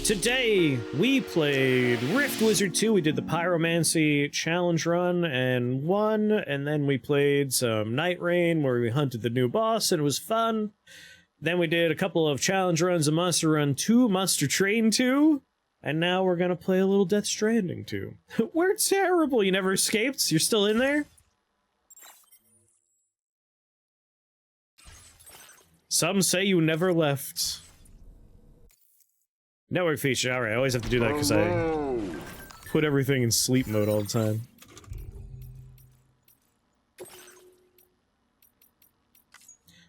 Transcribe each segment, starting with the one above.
Today, we played Rift Wizard 2, we did the Pyromancy challenge run and won, and then we played some Night Rain where we hunted the new boss and it was fun. Then we did a couple of challenge runs of Monster Run 2, Monster Train 2, and now we're gonna play a little Death Stranding 2. We're terrible, you never escaped? You're still in there? Some say you never left. Network feature, alright, I always have to do that because I put everything in sleep mode all the time.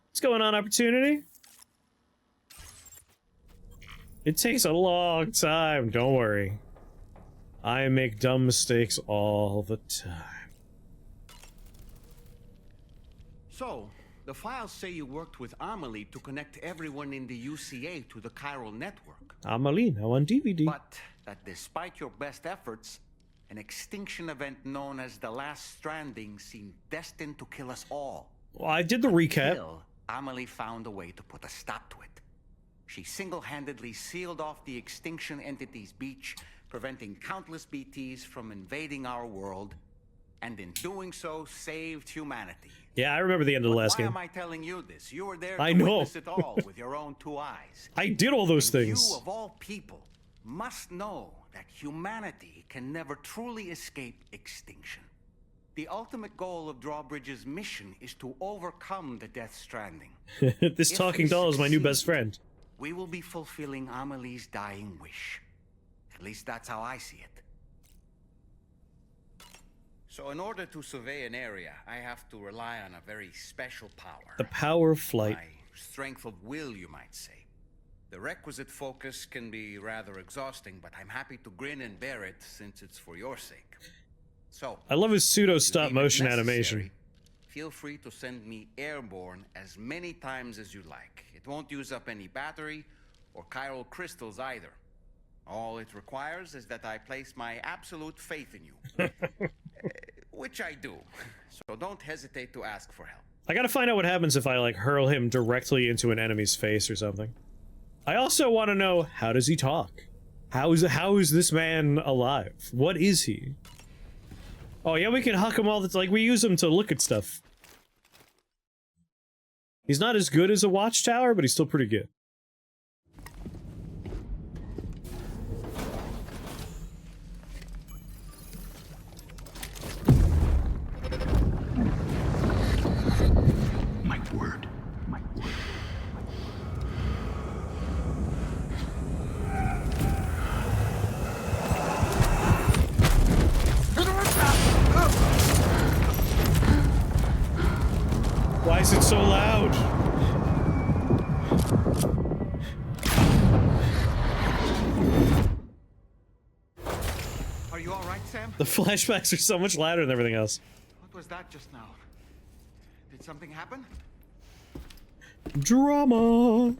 What's going on, Opportunity? It takes a long time, don't worry. I make dumb mistakes all the time. So, the files say you worked with Amelie to connect everyone in the UCA to the chiral network. Amelie, now on DVD. But that despite your best efforts, an extinction event known as the Last Stranding seemed destined to kill us all. Well, I did the recap. Until Amelie found a way to put a stop to it. She single-handedly sealed off the extinction entity's beach, preventing countless BTs from invading our world, and in doing so, saved humanity. Yeah, I remember the end of the last game. Why am I telling you this? You were there to I know. witness it all with your own two eyes. I did all those And things. you, of all people, must know that humanity can never truly escape extinction. The ultimate goal of Drawbridge's mission is to overcome the Death Stranding. This talking doll is my new best friend. We will be fulfilling Amelie's dying wish. At least that's how I see it. So in order to survey an area, I have to rely on a very special power. The power of flight. My strength of will, you might say. The requisite focus can be rather exhausting, but I'm happy to grin and bear it since it's for your sake. So, I love his pseudo if you stop deem it motion necessary, animation. Feel free to send me airborne as many times as you like. It won't use up any battery or chiral crystals either. All it requires is that I place my absolute faith in you. Which I do. So don't hesitate to ask for help. I gotta find out what happens if I, like, hurl him directly into an enemy's face or something. I also want to know, how does he talk? How is this man alive? What is he? Oh yeah, we can huck him all the time. Like, we use him to look at stuff. He's not as good as a watchtower, but he's still pretty good. My word. Why is it so loud? Are you alright, Sam? The flashbacks are so much louder than everything else. What was that just now? Did something happen? Drama!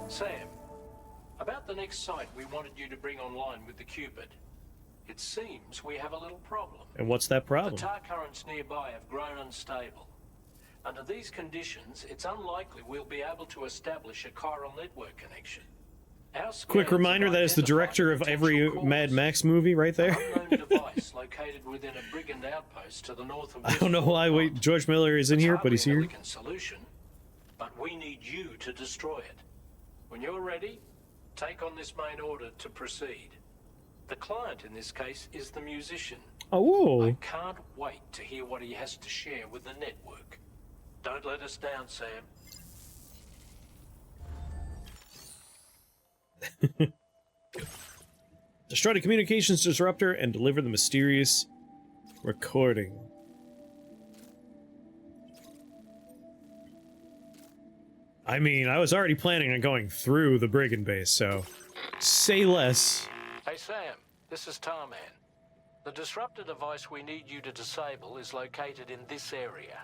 Sam, about the next site we wanted you to bring online with the Cupid. It seems we have a little problem. And what's that The problem? tar currents nearby have grown unstable. Under these conditions, it's unlikely we'll be able to establish a chiral network connection. Our Quick scans reminder, have that is the identified director of every potential Mad cause. Max movie right there. An unknown device located within a brigand outpost to the north of I don't know why George Miller is in here, but he's Hardly an here. elegant solution, but we need you to destroy it. When you're ready, take on this main order to proceed. The client in this case is the musician. Oh, whoa. I can't wait to hear what he has to share with the network. Don't let us down, Sam. Destroy the communications disruptor and deliver the mysterious recording. I mean, I was already planning on going through the brigand base, so say less. Hey, Sam, this is Tarman. The disruptor device we need you to disable is located in this area.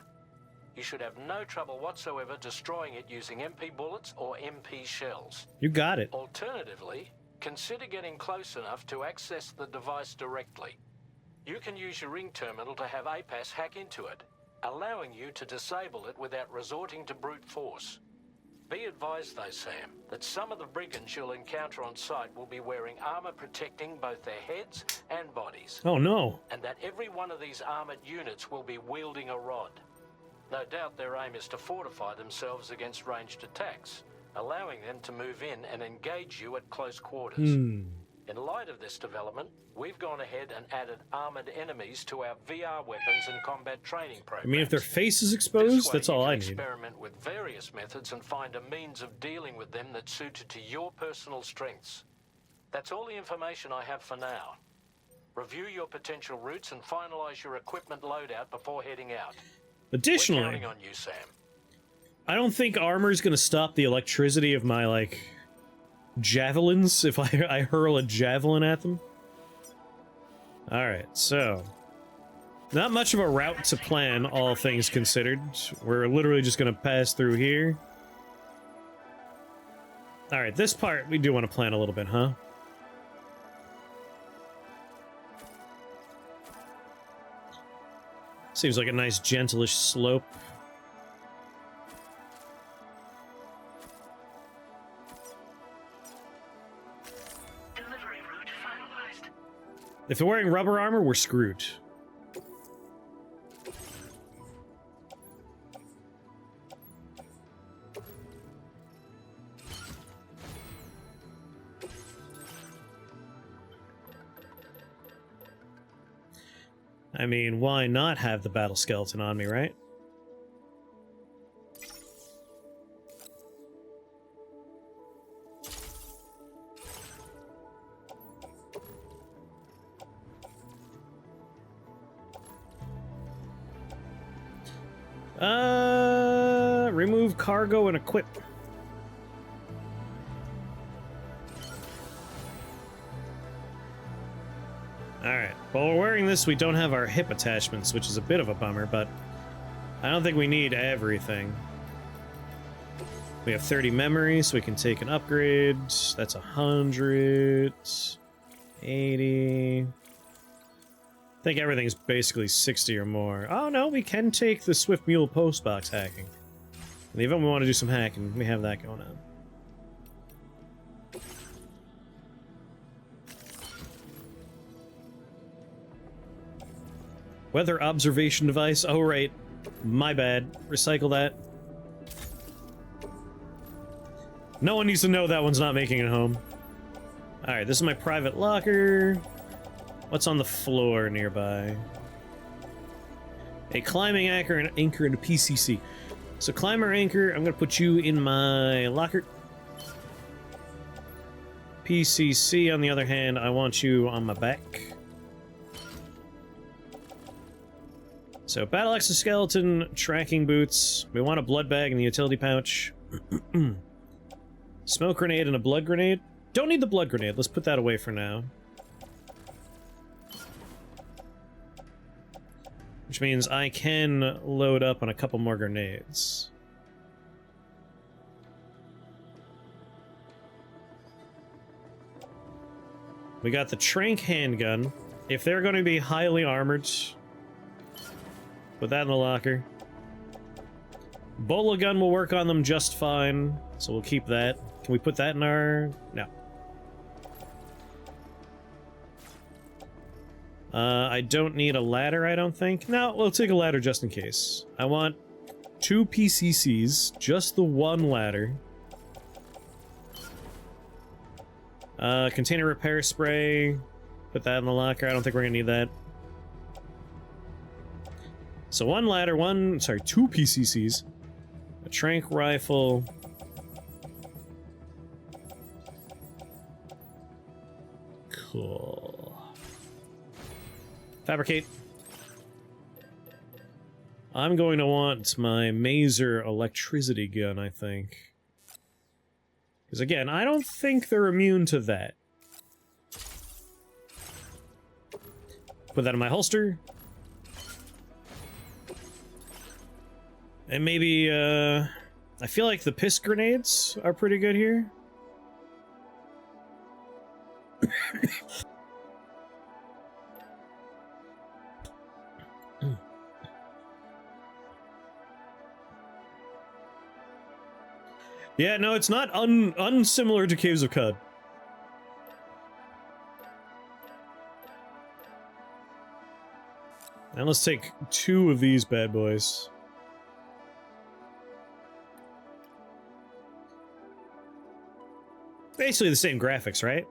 You should have no trouble whatsoever destroying it using MP bullets or MP shells. You got it. Alternatively, consider getting close enough to access the device directly. You can use your ring terminal to have APAS hack into it, allowing you to disable it without resorting to brute force. Be advised though, Sam, that some of the brigands you'll encounter on site will be wearing armor protecting both their heads and bodies. Oh no. And that every one of these armored units will be wielding a rod. No doubt their aim is to fortify themselves against ranged attacks, allowing them to move in and engage you at close quarters. In light of this development, we've gone ahead and added armored enemies to our VR weapons and combat training programs. I mean, if their face is exposed, that's all I need. Experiment with various methods and find a means of dealing with them that's suited to your personal strengths. That's all the information I have for now. Review your potential routes and finalize your equipment loadout before heading out. Additionally, we're counting on you, Sam. I don't think armor is going to stop the electricity of my, like, javelins if I hurl a javelin at them. Alright, so not much of a route to plan, all things considered. We're literally just gonna pass through here. Alright, this part we do want to plan a little bit, huh? Seems like a nice gentleish slope. If they're wearing rubber armor, we're screwed. I mean, why not have the battle skeleton on me, right? Remove cargo and equip. Alright, while we're wearing this, we don't have our hip attachments, which is a bit of a bummer, but I don't think we need everything. We have 30 memory, so we can take an upgrade. That's 100. 80. I think everything's basically 60 or more. Oh no, we can take the Swift Mule postbox hacking. In the event we want to do some hacking, we have that going on. Weather observation device. Oh right, my bad. Recycle that. No one needs to know that one's not making it home. Alright, this is my private locker. What's on the floor nearby? A climbing anchor and a PCC. So climber anchor, I'm gonna put you in my locker. PCC, on the other hand, I want you on my back. So battle exoskeleton, tracking boots. We want a blood bag in the utility pouch. Smoke grenade and a blood grenade. Don't need the blood grenade. Let's put that away for now. Which means I can load up on a couple more grenades. We got the Trank handgun. If they're going to be highly armored, put that in the locker. Bola gun will work on them just fine, so we'll keep that. Can we put that in our... No. I don't need a ladder, I don't think. No, we'll take a ladder just in case. I want 2 PCCs, just the one ladder. Container repair spray. Put that in the locker. I don't think we're gonna need that. So one ladder, 2 PCCs. A trank rifle. Cool. Fabricate. I'm going to want my Maser electricity gun, I think. Because again, I don't think they're immune to that. Put that in my holster. And maybe, I feel like the piss grenades are pretty good here. Yeah, no, it's not unsimilar to Caves of Cud. And let's take 2 of these bad boys. Basically the same graphics, right?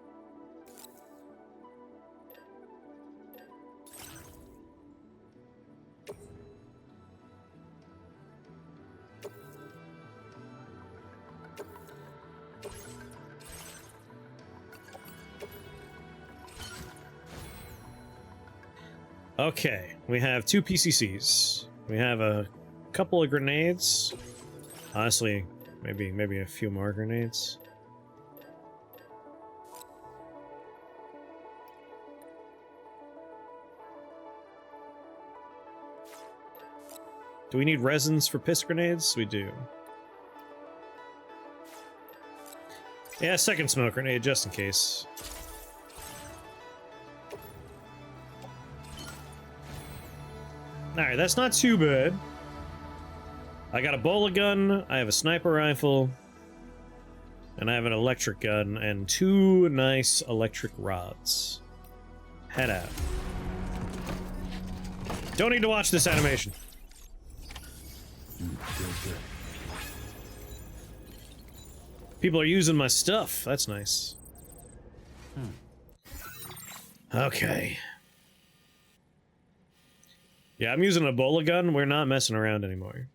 Okay, we have 2 PCCs. We have a couple of grenades. Honestly, maybe a few more grenades. Do we need resins for piss grenades? We do. Yeah, second smoke grenade, just in case. Alright, that's not too bad. I got a bola gun, I have a sniper rifle, and I have an electric gun, and 2 nice electric rods. Head out. Don't need to watch this animation. People are using my stuff. That's nice. Okay. Yeah, I'm using a bola gun. We're not messing around anymore.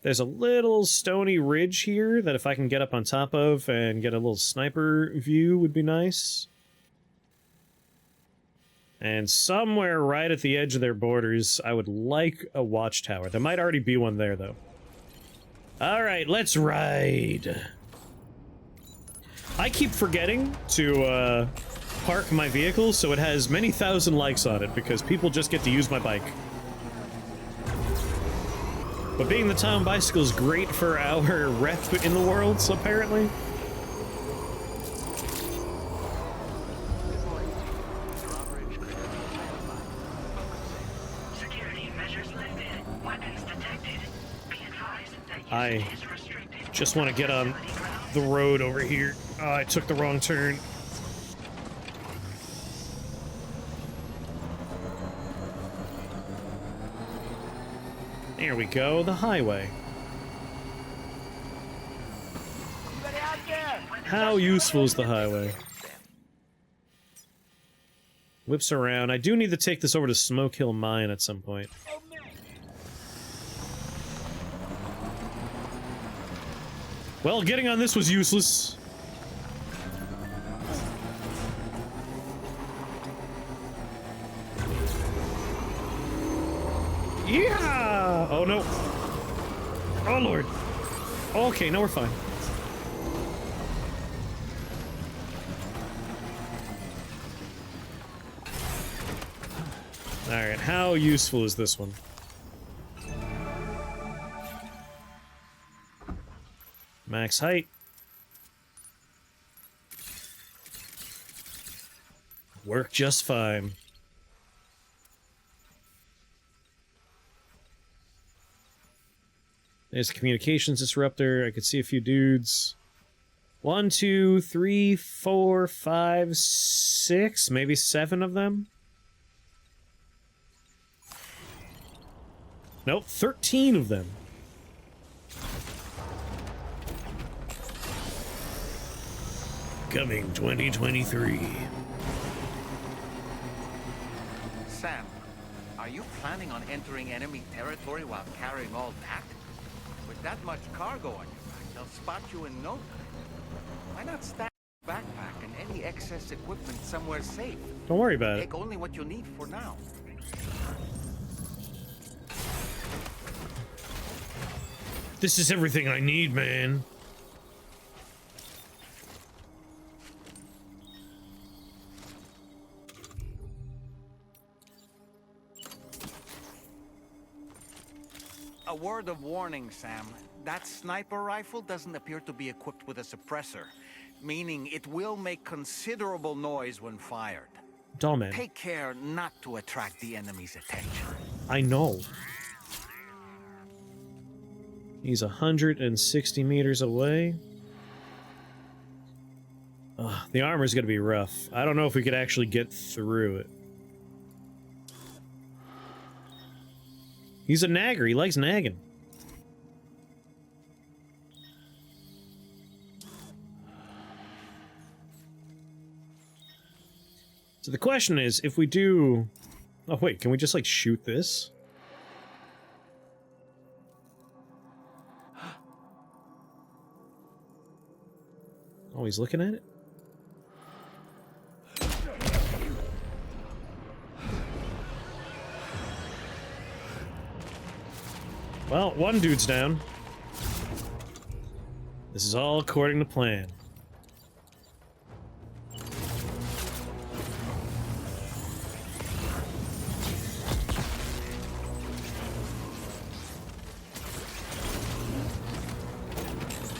There's a little stony ridge here that if I can get up on top of and get a little sniper view would be nice. And somewhere right at the edge of their borders, I would like a watchtower. There might already be one there, though. Alright, let's ride. I keep forgetting to, park my vehicle so it has many thousand likes on it, because people just get to use my bike. But being the town bicycle is great for our rep in the world, so apparently. I just want to get on the road over here. Oh, I took the wrong turn. There we go, the highway. How useful is the highway? Whips around. I do need to take this over to Smoke Hill Mine at some point. Well, getting on this was useless. Yeah! Oh no. Oh lord. Okay, now we're fine. Alright, how useful is this one? Max height. Work just fine. There's a communications disruptor. I could see a few dudes. 1, 2, 3, 4, 5, 6, maybe 7 of them. Nope, 13 of them. Coming 2023. Sam, are you planning on entering enemy territory while carrying all that? With that much cargo on your back, they'll spot you in no time. Why not stack your backpack and any excess equipment somewhere safe? Don't worry about it. Take only what you need for now. This is everything I need, man. A word of warning, Sam. That sniper rifle doesn't appear to be equipped with a suppressor, meaning it will make considerable noise when fired. Dollman. Take care not to attract the enemy's attention. I know. He's 160 meters away. The armor's gonna be rough. I don't know if we could actually get through it. He's a nagger. He likes nagging. So the question is, if we do... Oh wait, can we just, like, shoot this? Oh, he's looking at it? Well, one dude's down. This is all according to plan.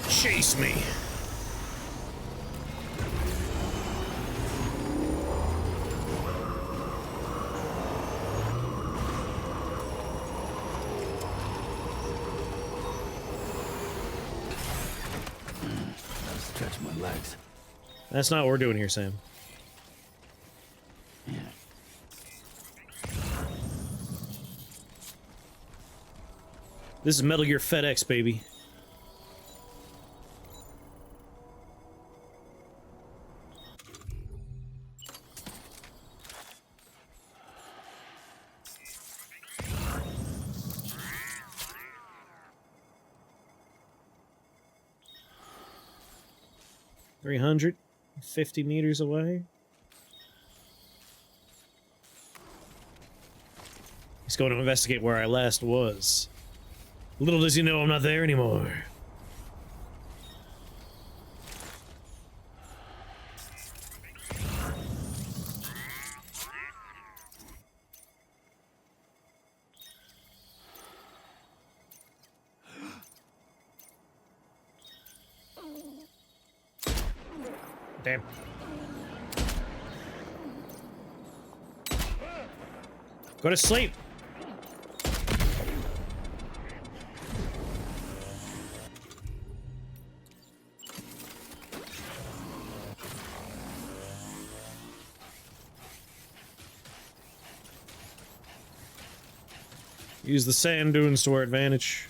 Chase me. Stretch my legs. That's not what we're doing here, Sam. Yeah. This is Metal Gear FedEx, baby. $350 meters away. He's going to investigate where I last was. Little does he know I'm not there anymore. Damn. Go to sleep. Use the sand dunes to our advantage.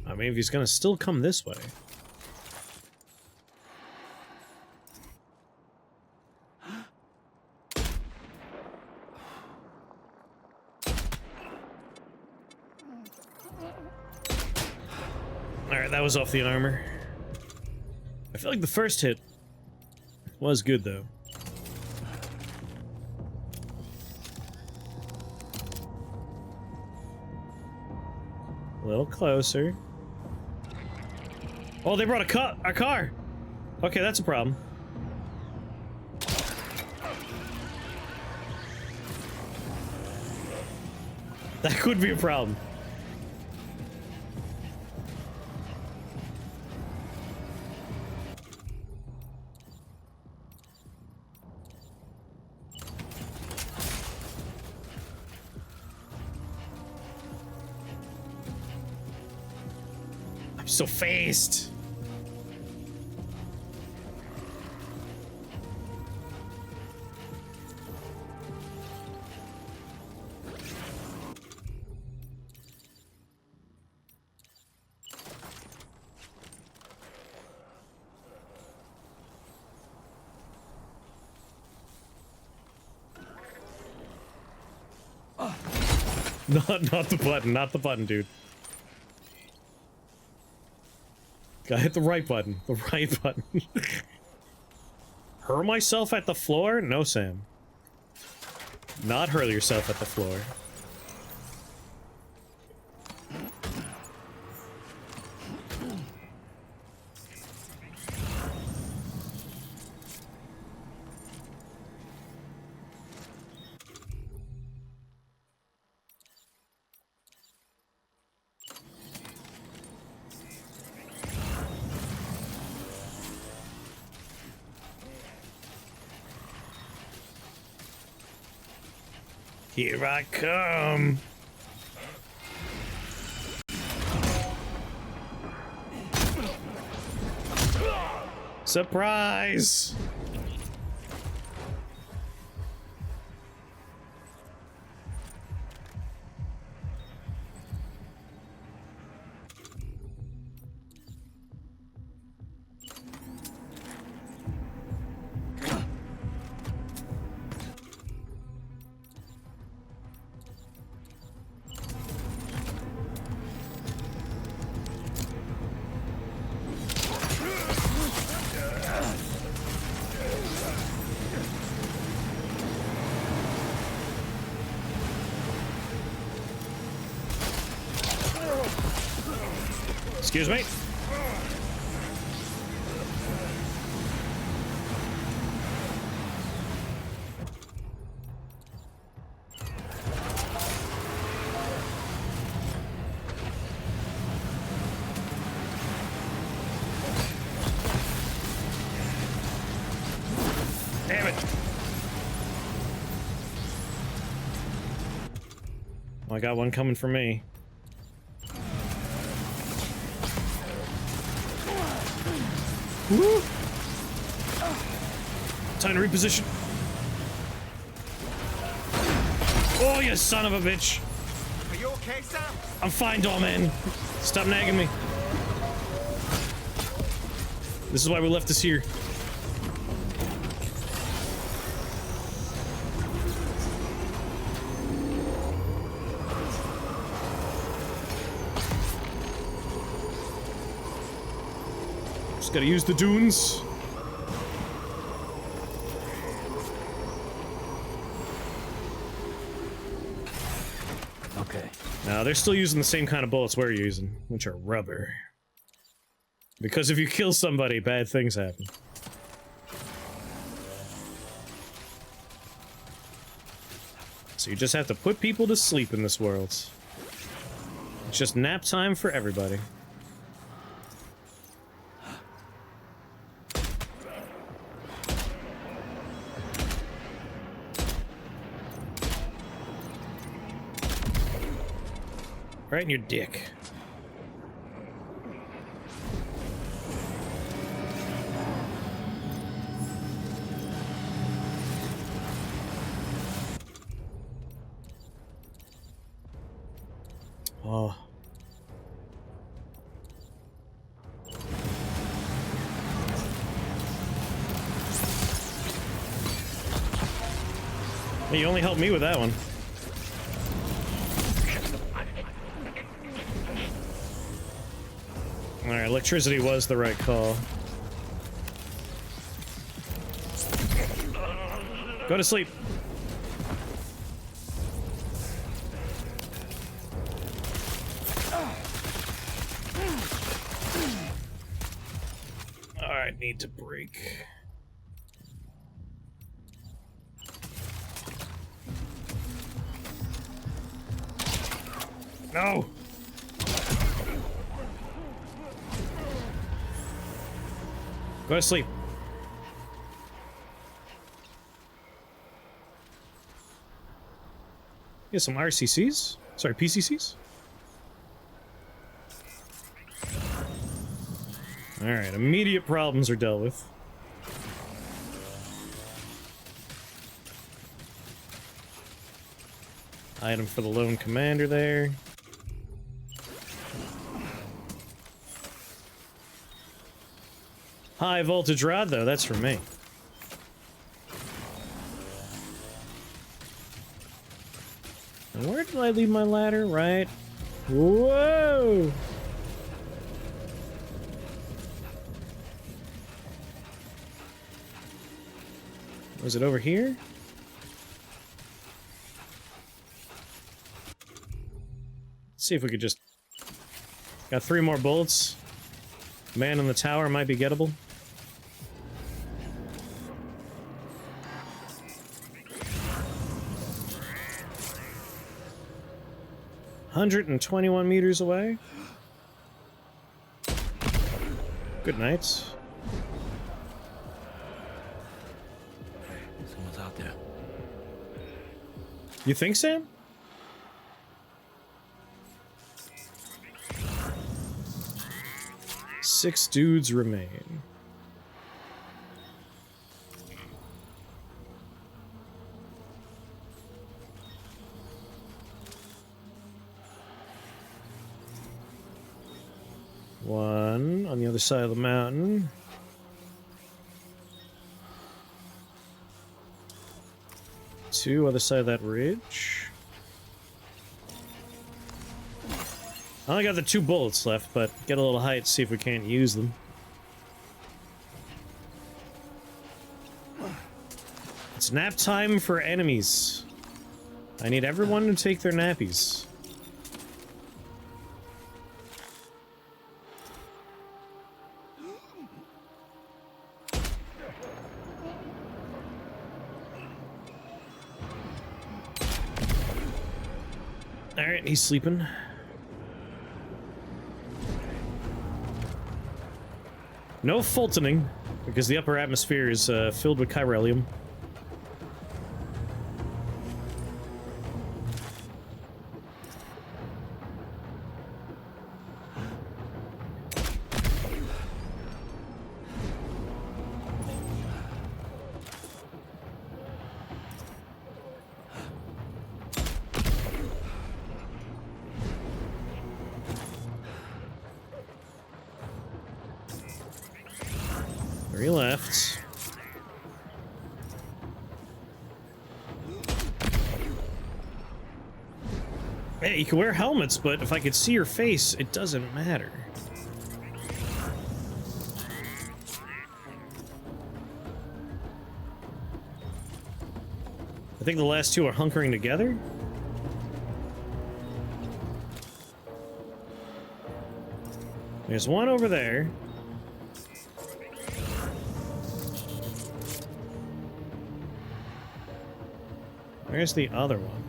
I mean, if he's gonna still come this way. Alright, that was off the armor. I feel like the first hit was good, though. A little closer. Oh, they brought a car! Okay, that's a problem. That could be a problem. I'm so phased. Not the button, dude. Gotta hit the right button. The right button. Hurl myself at the floor? No, Sam. Not hurl yourself at the floor. Here I come. Surprise! Excuse me. Damn it. Well, I got one coming for me. Woo! Time to reposition. Oh, you son of a bitch! Are you okay, Sam? I'm fine, doll man. Stop nagging me. This is why we left this here. Just gotta use the dunes. Okay. Now, they're still using the same kind of bullets we're using, which are rubber. Because if you kill somebody, bad things happen. So you just have to put people to sleep in this world. It's just nap time for everybody. Right in your dick. Oh. Hey, you only helped me with that one. Alright, electricity was the right call. Go to sleep. Alright, need to break. No! Go to sleep. Get some RCCs? Sorry, PCCs? Alright, immediate problems are dealt with. Item for the lone commander there. High voltage rod, though, that's for me. And where did I leave my ladder? Right. Whoa! Was it over here? Let's see if we could just... Got 3 more bullets. Man in the tower might be gettable. $121 meters away. Good nights. Someone's out there. You think, Sam? Six dudes remain. One on the other side of the mountain. Two other side of that ridge. I only got the 2 bullets left, but get a little height, see if we can't use them. It's nap time for enemies. I need everyone to take their nappies. Alright, he's sleeping. No Fultoning, because the upper atmosphere is filled with chiralium. Three left. Hey, you can wear helmets, but if I could see your face, it doesn't matter. I think the last two are hunkering together. There's one over there. Where's the other one?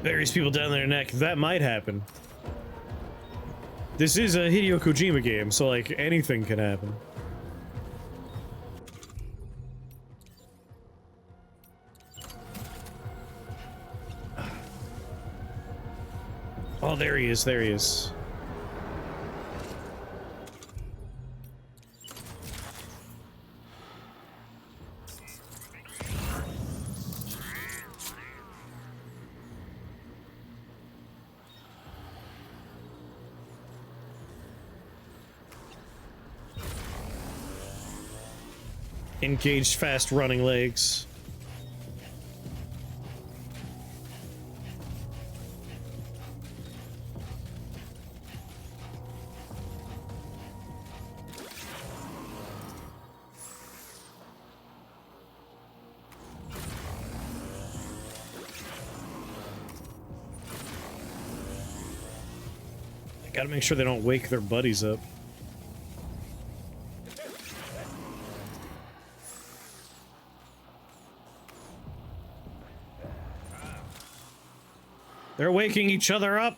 Various people down their neck. That might happen. This is a Hideo Kojima game, so like anything can happen. Oh, there he is, there he is. Engaged fast running legs. Gotta make sure they don't wake their buddies up. They're waking each other up.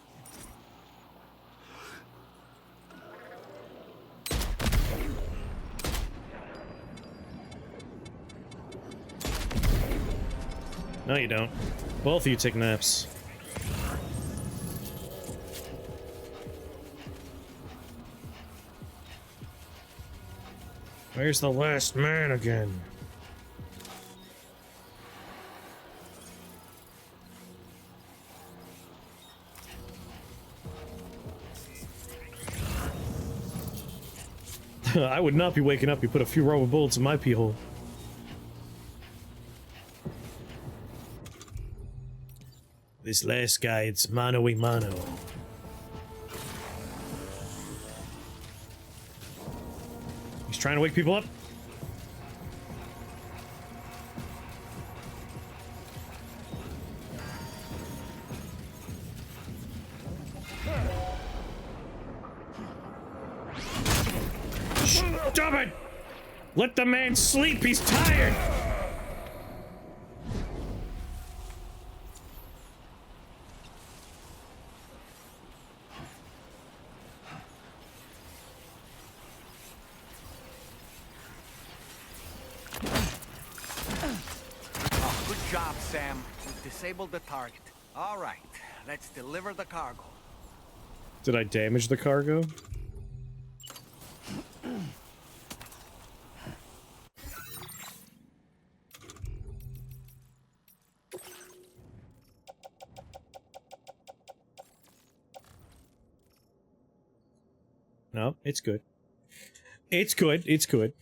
No, you don't. Both of you take naps. Where's the last man again? I would not be waking up. You put a few rubber bullets in my pee hole. This last guy, it's mano-a-mano. He's trying to wake people up. Stop it! Let the man sleep, he's tired! job, Sam. We've disabled the target. All right, let's deliver the cargo. Did I damage the cargo? No, it's good. It's good. It's good.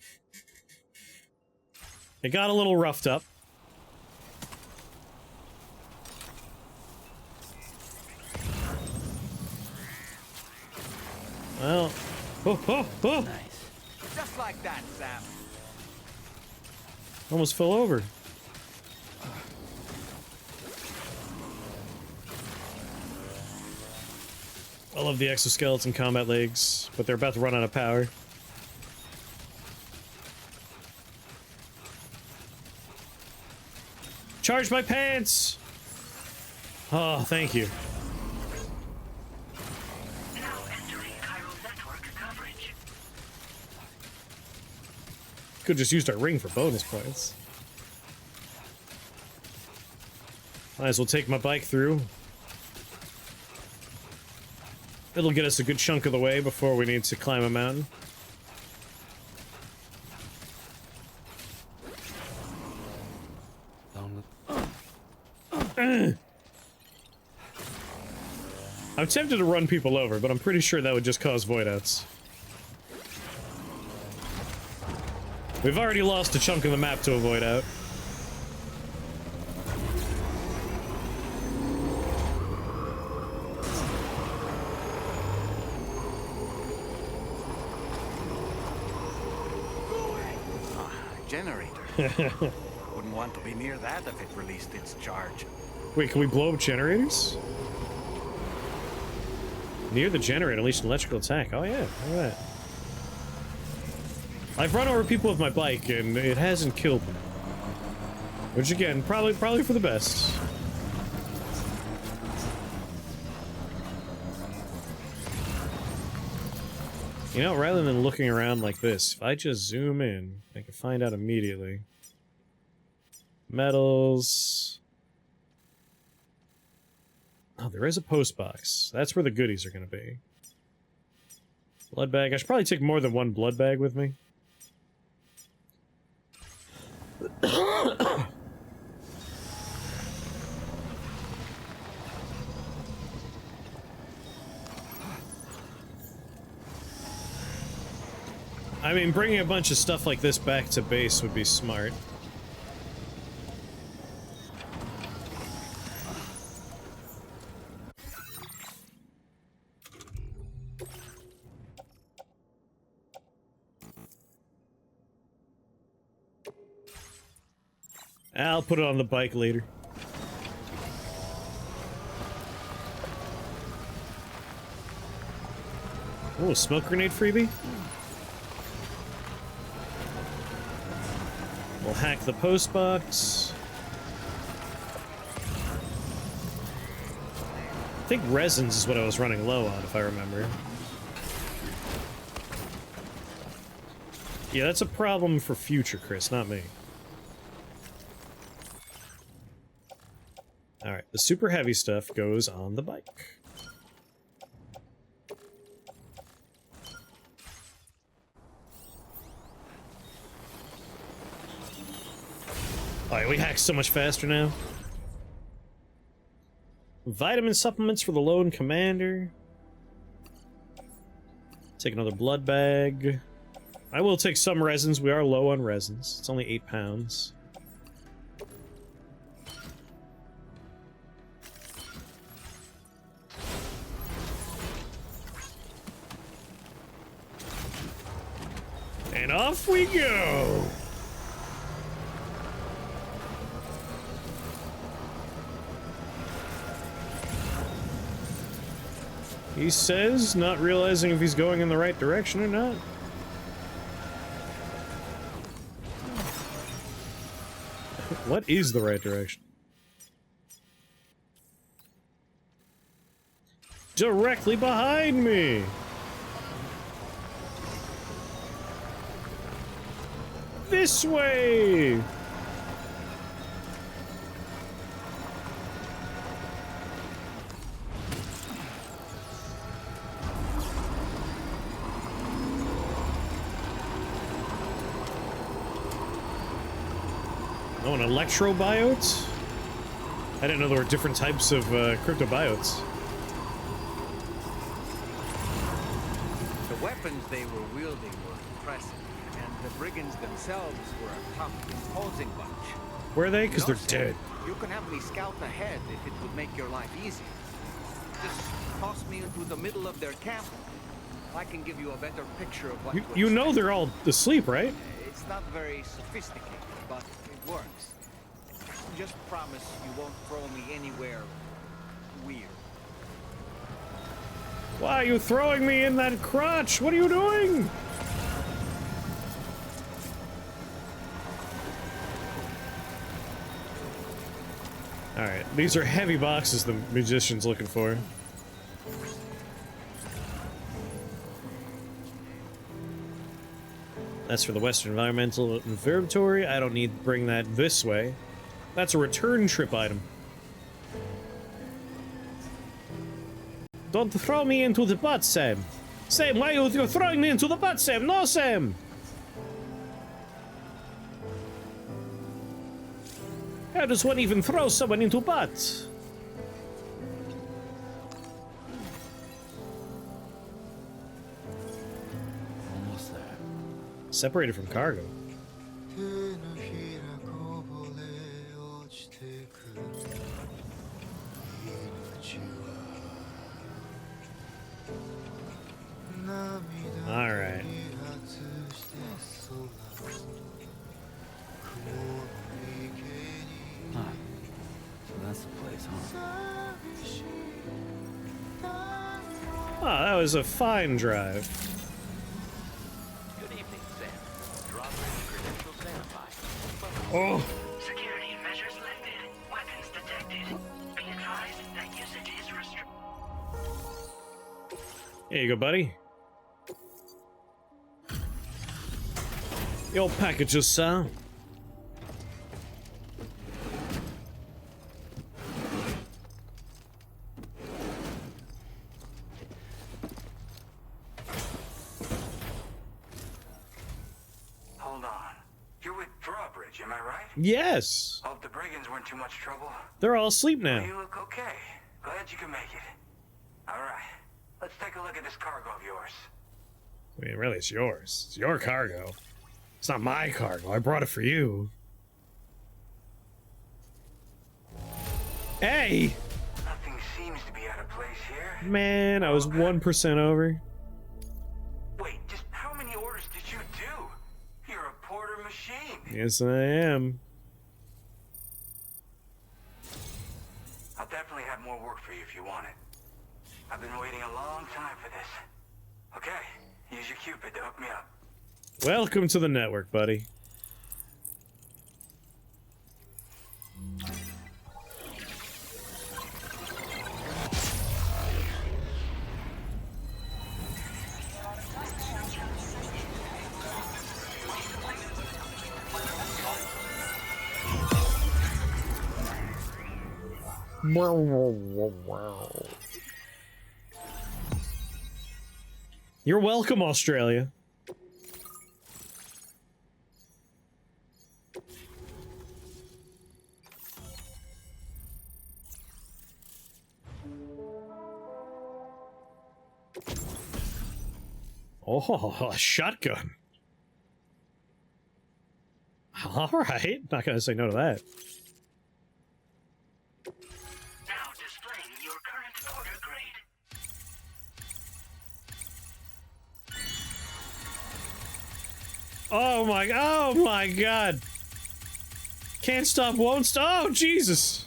It got a little roughed up. Well, oh. Nice. Just like that, Sam. Almost fell over. I love the exoskeleton combat legs, but they're about to run out of power. Charge my pants! Oh, thank you. Now entering chiral network coverage. Could just used our ring for bonus points. Might as well take my bike through. It'll get us a good chunk of the way before we need to climb a mountain. I'm tempted to run people over, but I'm pretty sure that would just cause void outs. We've already lost a chunk of the map to a void out. Generator. Wouldn't want to be near that if it released its charge. Wait, can we blow up generators? Near the generator, unleash an electrical attack. Oh yeah, look at that. I've run over people with my bike and it hasn't killed them. Which again, probably for the best. You know, rather than looking around like this, if I just zoom in, I can find out immediately. Metals. Oh, there is a post box. That's where the goodies are going to be. Blood bag. I should probably take more than one blood bag with me. I mean, bringing a bunch of stuff like this back to base would be smart. I'll put it on the bike later. Oh, smoke grenade freebie? We'll hack the post box. I think resins is what I was running low on, if I remember. Yeah, that's a problem for future, Chris, not me. Alright, the super heavy stuff goes on the bike. Alright, we hack so much faster now. Vitamin supplements for the lone commander. Take another blood bag. I will take some resins. We are low on resins. It's only 8 pounds. And off we go! He says, not realizing if he's going in the right direction or not. What is the right direction? Directly behind me! This way! Oh, an electrobiote? I didn't know there were different types of cryptobiotes. The weapons they were wielding were impressive, and the brigands themselves were a tough, imposing bunch. Were they? Because they're Sir, dead. You can have me scout ahead if it would make your life easier. Just toss me into the middle of their camp. I can give you a better picture of what You know they're all asleep, right? It's not very sophisticated, but it works. Just promise you won't throw me anywhere weird. Why are you throwing me in that crotch? What are you doing? Alright, these are heavy boxes the musician's looking for. That's for the Western Environmental Observatory. I don't need to bring that this way. That's a return trip item. Don't throw me into the butt, Sam. Sam, why are you throwing me into the butt, Sam? No, Sam! How does one even throw someone into butt? Almost there. Separated from cargo. Alright. Huh. So that's the place, huh? Oh, that was a fine drive. Good evening, Sam. Drop credentials verified. Oh! Security measures lifted. Weapons detected. Be advised that usage is restricted. Here you go, buddy. Your packages, sir. Hold on. You're with Drawbridge, am I right? Yes! Hope the brigands weren't too much trouble. They're all asleep now. You look okay. Glad you can make it. Alright. Let's take a look at this cargo of yours. I mean, really, it's yours. It's your cargo. It's not my cargo. I brought it for you. Hey! Nothing seems to be out of place here. Man, I was 1% over. Wait, just how many orders did you do? You're a porter machine. Yes, I am. I'll definitely have more work for you if you want it. I've been waiting a long time for this. Okay, use your Cupid to hook me up. Welcome to the network, buddy. You're welcome, Australia. Oh, a shotgun. All right, not gonna say no to that. Now displaying your current order grade. Oh my god. Can't stop, won't stop. Oh, Jesus.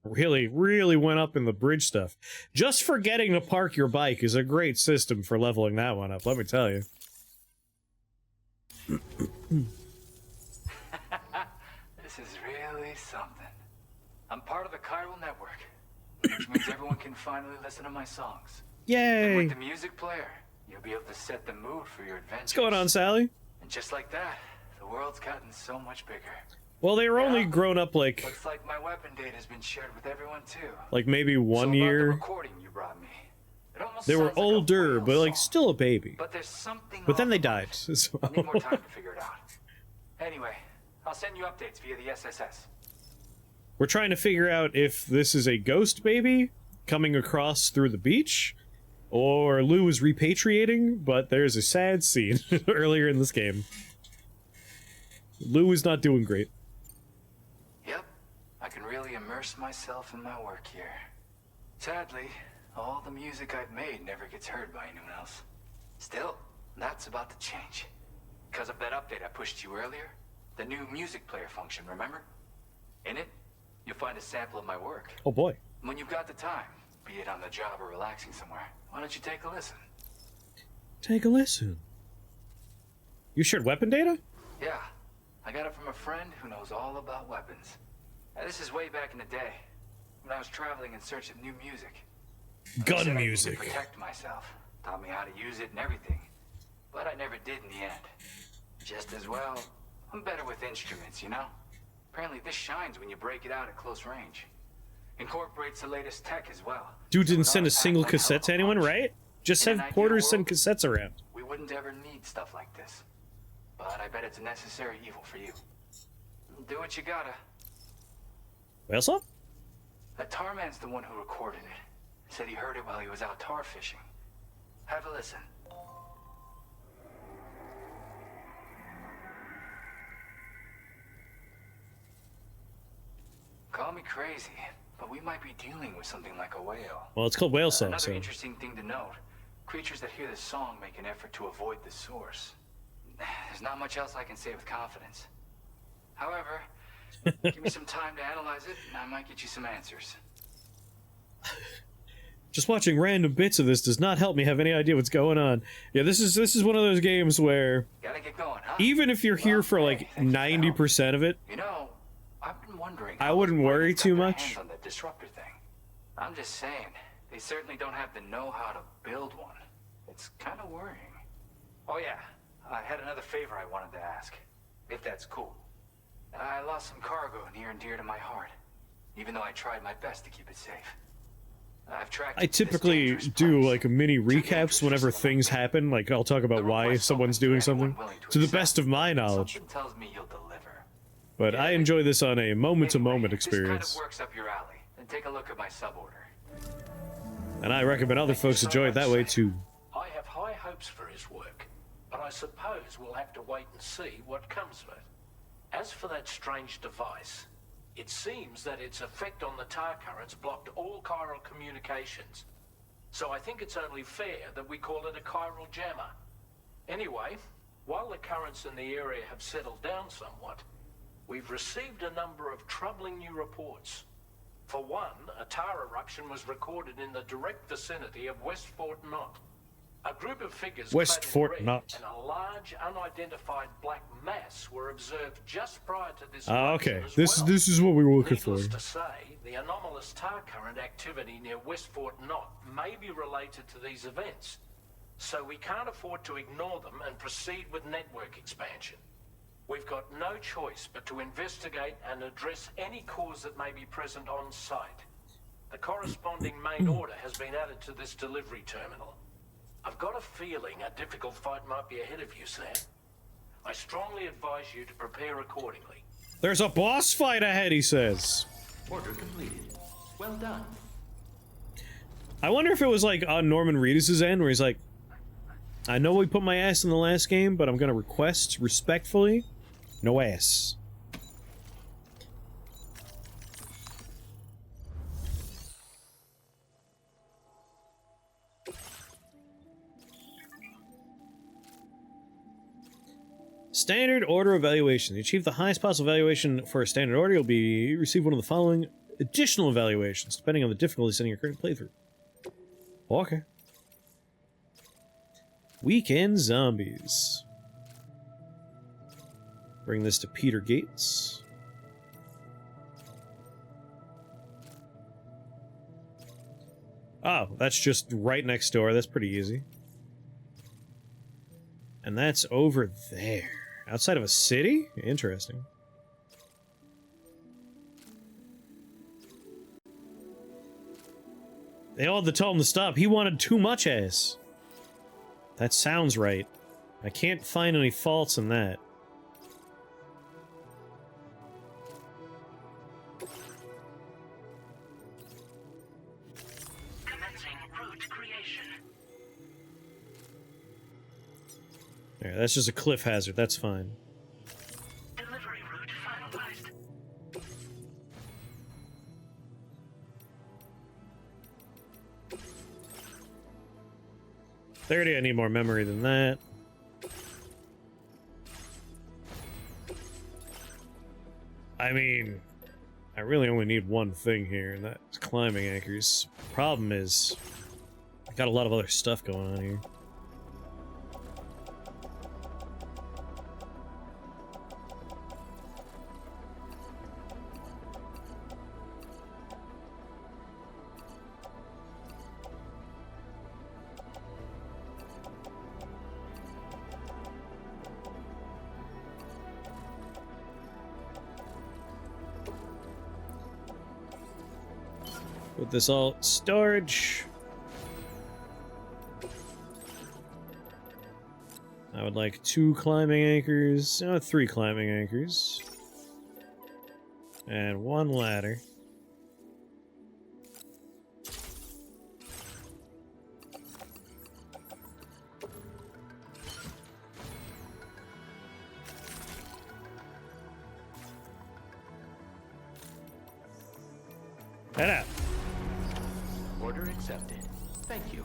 Really went up in the bridge stuff. Just forgetting to park your bike is a great system for leveling that one up, let me tell you. This is really something. I'm part of the chiral network, which means everyone can finally listen to my songs. And Yay! with the music player, you'll be able to set the mood for your adventures. What's going on, Sally? And just like that, the world's gotten so much bigger. Well, they were only grown up like Looks like my weapon data has been shared with everyone too. like maybe one So about year. the recording you brought me. It almost They were sounds like a older, whale but like song. still a baby. But there's something But then off they about died. it. So. I need more time to figure it out. Anyway, I'll send you updates via the SSS. We're trying to figure out if this is a ghost baby coming across through the beach, or Lou is repatriating, but there's a sad scene earlier in this game. Lou is not doing great. Yep, I can really immerse myself in my work here. Sadly, all the music I've made never gets heard by anyone else. Still, that's about to change. Because of that update I pushed you earlier, the new music player function, remember? In it, you'll find a sample of my work. Oh boy. When you've got the time, be it on the job or relaxing somewhere, why don't you take a listen? Take a listen. You shared weapon data? Yeah, I got it from a friend who knows all about weapons. Now, this is way back in the day, when I was traveling in search of new music. He Gun said I needed music. to protect myself, taught me how to use it and everything. But I never did in the end. Just as well, I'm better with instruments, you know? Apparently this shines when you break it out at close range. Incorporates the latest tech as well. Dude didn't So send a without single packing cassette to hell of a anyone, punch, right? Just in an have ideal porters send world, cassettes around. we wouldn't ever need stuff like this. But I bet it's a necessary evil for you. Do what you gotta. Well, so? That tar man's the one who recorded it. Said he heard it while he was out tar fishing. Have a listen. Call me crazy, but we might be dealing with something like a whale. Well, it's called whale song, Another so. interesting thing to note, creatures that hear this song make an effort to avoid the source. There's not much else I can say with confidence. However, give me some time to analyze it, and I might get you some answers. Just watching random bits of this does not help me have any idea what's going on. Yeah, this is one of those games where Gotta get going, huh? even if you're here for like 90% of it, You know, I've been wondering. I how wouldn't those worry Marines got too their much. hands on the disruptor thing. I'm just saying, they certainly don't have the know-how to build one. It's kind of worrying. Oh yeah, I had another favor I wanted to ask, if that's cool. I lost some cargo near and dear to my heart, even though I tried my best to keep it safe. I've tracked I it to this typically dangerous do place. like mini Too recaps dangerous whenever for someone things like me. happen. Like I'll talk about The why request someone's opens doing for anyone something willing to the accept. best of my knowledge. Something tells me you'll deliver. But I enjoy this on a moment-to-moment experience. This kind of works up your alley. And take a look at my suborder. And I recommend other folks enjoy it that way too. I have high hopes for his work, but I suppose we'll have to wait and see what comes of it. As for that strange device, it seems that its effect on the tar currents blocked all chiral communications. So I think it's only fair that we call it a chiral jammer. Anyway, while the currents in the area have settled down somewhat, we've received a number of troubling new reports. For one, a tar eruption was recorded in the direct vicinity of West Fort Knott. A group of figures West clad in Fort red Knott. and a large unidentified black mass were observed just prior to this Ah, eruption okay. as This well. this is what we were looking for. Needless to say, the anomalous tar current activity near West Fort Knott may be related to these events. So we can't afford to ignore them and proceed with network expansion. We've got no choice but to investigate and address any cause that may be present on site. The corresponding main order has been added to this delivery terminal. I've got a feeling a difficult fight might be ahead of you, Sam. I strongly advise you to prepare accordingly. There's a boss fight ahead, he says. Order completed. Well done. I wonder if it was like on Norman Reedus' end, where he's like, I know we put my ass in the last game, but I'm gonna request respectfully, no ass. Standard order evaluation. To achieve the highest possible evaluation for a standard order, you'll be receive one of the following additional evaluations, depending on the difficulty setting your current playthrough. Okay. Weekend Zombies. Bring this to Peter Gates. Oh, that's just right next door. That's pretty easy. And that's over there. Outside of a city? Interesting. They all had to tell him to stop. He wanted too much ass. That sounds right. I can't find any faults in that. Commencing route creation. Yeah, that's just a cliff hazard. That's fine. Delivery route finalized. 30, I need more memory than that. I mean, I really only need one thing here, and that's climbing anchors. Problem is, I got a lot of other stuff going on here. Put this all in storage. I would like 2 climbing anchors, 3 climbing anchors, and 1 ladder. Head out. Order accepted. Thank you.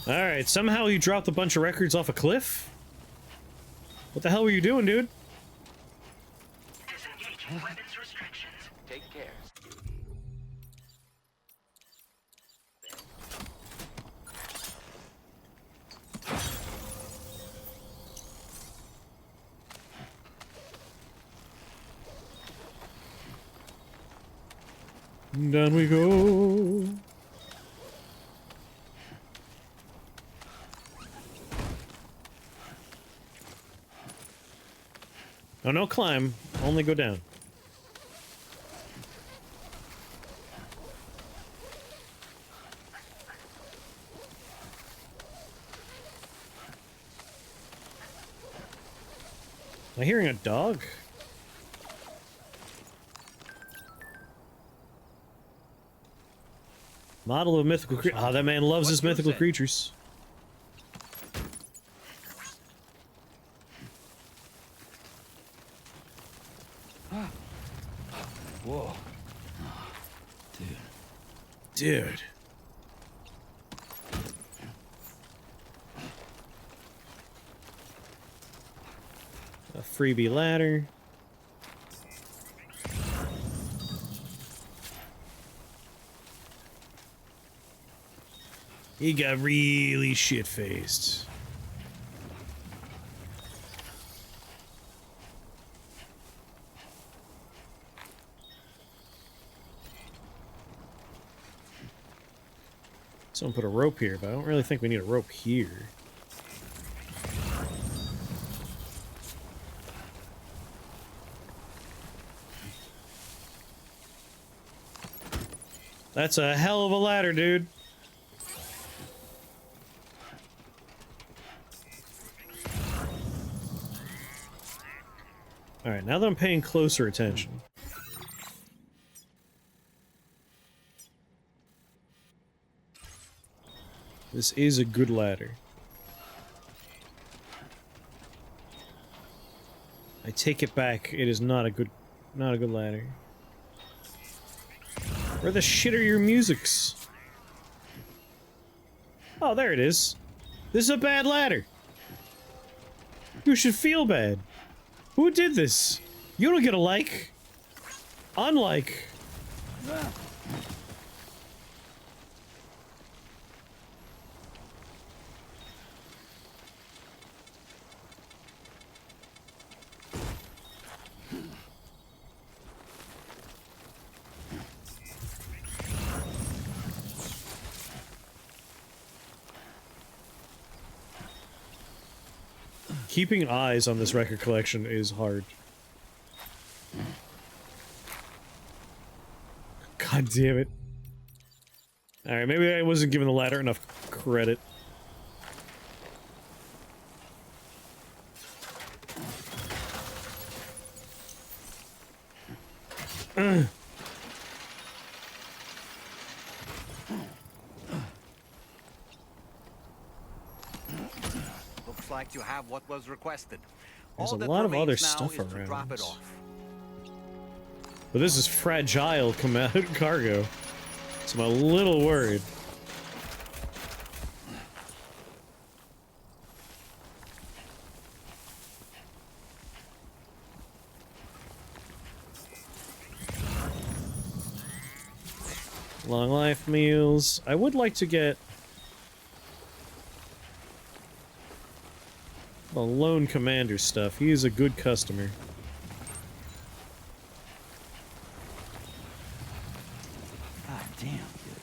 Alright, somehow you dropped a bunch of records off a cliff? What the hell were you doing, dude? Disengaging weapons restrictions. Take care. Down we go. Oh, no climb. Only go down. Am I hearing a dog? Model of mythical creature. Oh, that man loves his mythical creatures. Whoa. Dude. A freebie ladder. He got really shit-faced. Someone put a rope here, but I don't really think we need a rope here. That's a hell of a ladder, dude. Alright, now that I'm paying closer attention. This is a good ladder. I take it back. It is not a good ladder. Where the shit are your musics? Oh, there it is. This is a bad ladder. You should feel bad. Who did this? You don't get a like. Unlike. Keeping eyes on this record collection is hard. God damn it. Alright, maybe I wasn't giving the ladder enough credit. Looks like you have what was requested. There's All a that lot of other remains now stuff is to drop it around. off. But this is fragile cargo. So I'm a little worried. Long life meals. I would like to get the lone commander stuff. He is a good customer. God damn, dude.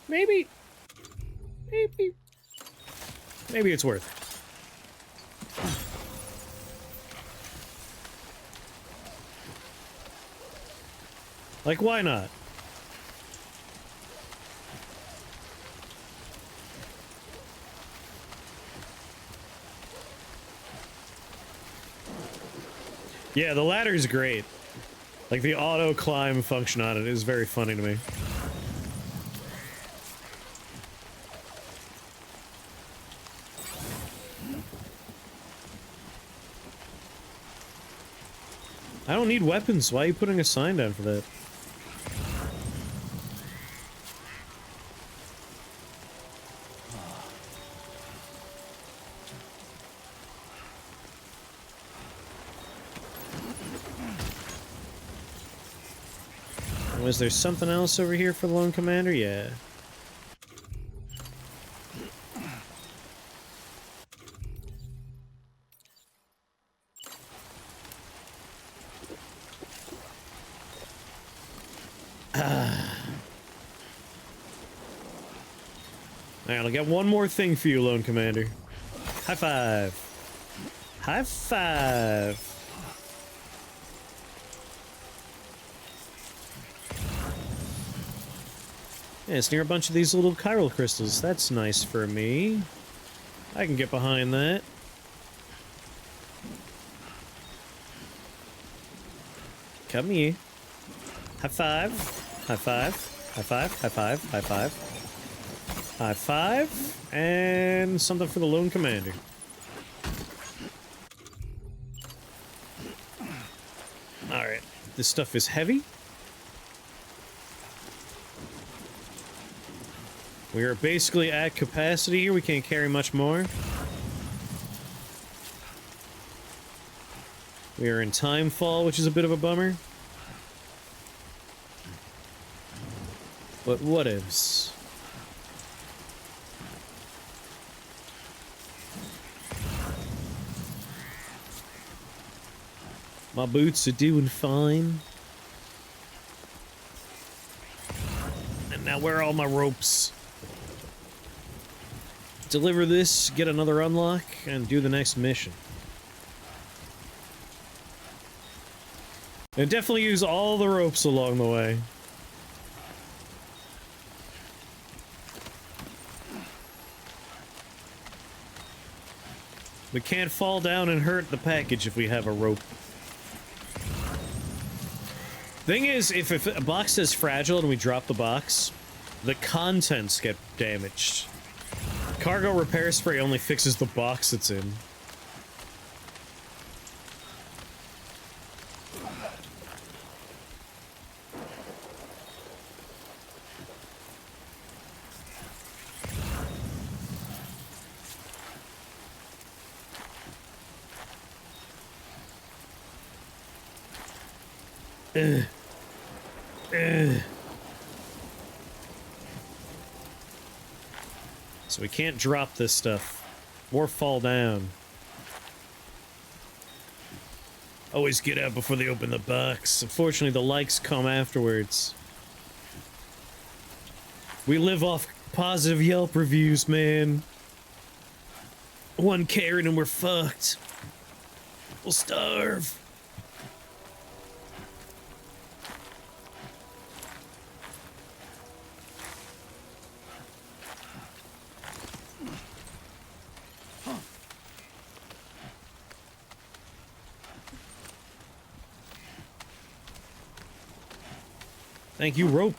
Maybe it's worth it. Like, why not? Yeah, the ladder's great. Like, the auto climb function on it is very funny to me. I don't need weapons. Why are you putting a sign down for that? Was there something else over here for the Lone Commander? Yeah. Alright, I'll get one more thing for you, Lone Commander. High five. High five. Yeah, it's near a bunch of these little chiral crystals. That's nice for me. I can get behind that. Come here. High five. High five. High five. High five. High five. High five. And something for the Lone Commander. Alright. This stuff is heavy. We are basically at capacity here. We can't carry much more. We are in time fall, which is a bit of a bummer. But whatevs. My boots are doing fine. And now where are all my ropes? Deliver this, get another unlock, and do the next mission. And definitely use all the ropes along the way. We can't fall down and hurt the package if we have a rope. Thing is, if a box is fragile and we drop the box, the contents get damaged. Cargo repair spray only fixes the box it's in. So we can't drop this stuff or fall down. Always get out before they open the box. Unfortunately, the likes come afterwards. We live off positive Yelp reviews, man. One Karen and we're fucked. We'll starve. Thank you, rope.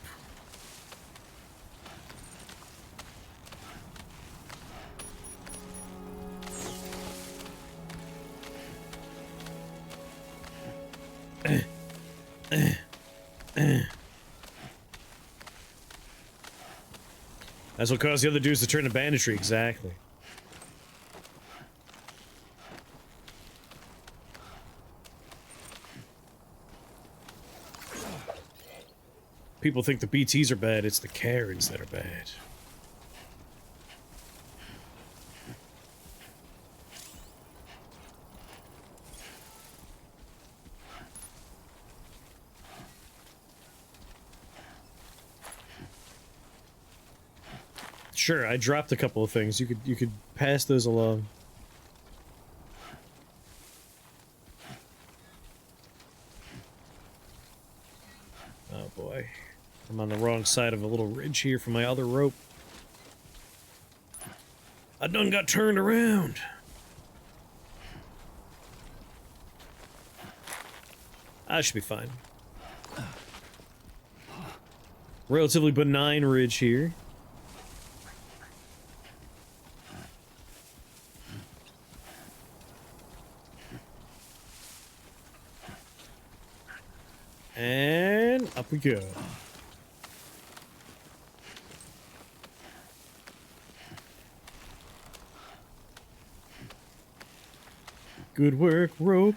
That's what caused the other dudes to turn to banditry, exactly. People think the BTs are bad, it's the Karens that are bad. Sure, I dropped a couple of things. You could pass those along. Oh boy. I'm on the wrong side of a little ridge here for my other rope. I done got turned around. I should be fine. Relatively benign ridge here. And up we go. Good work, rope.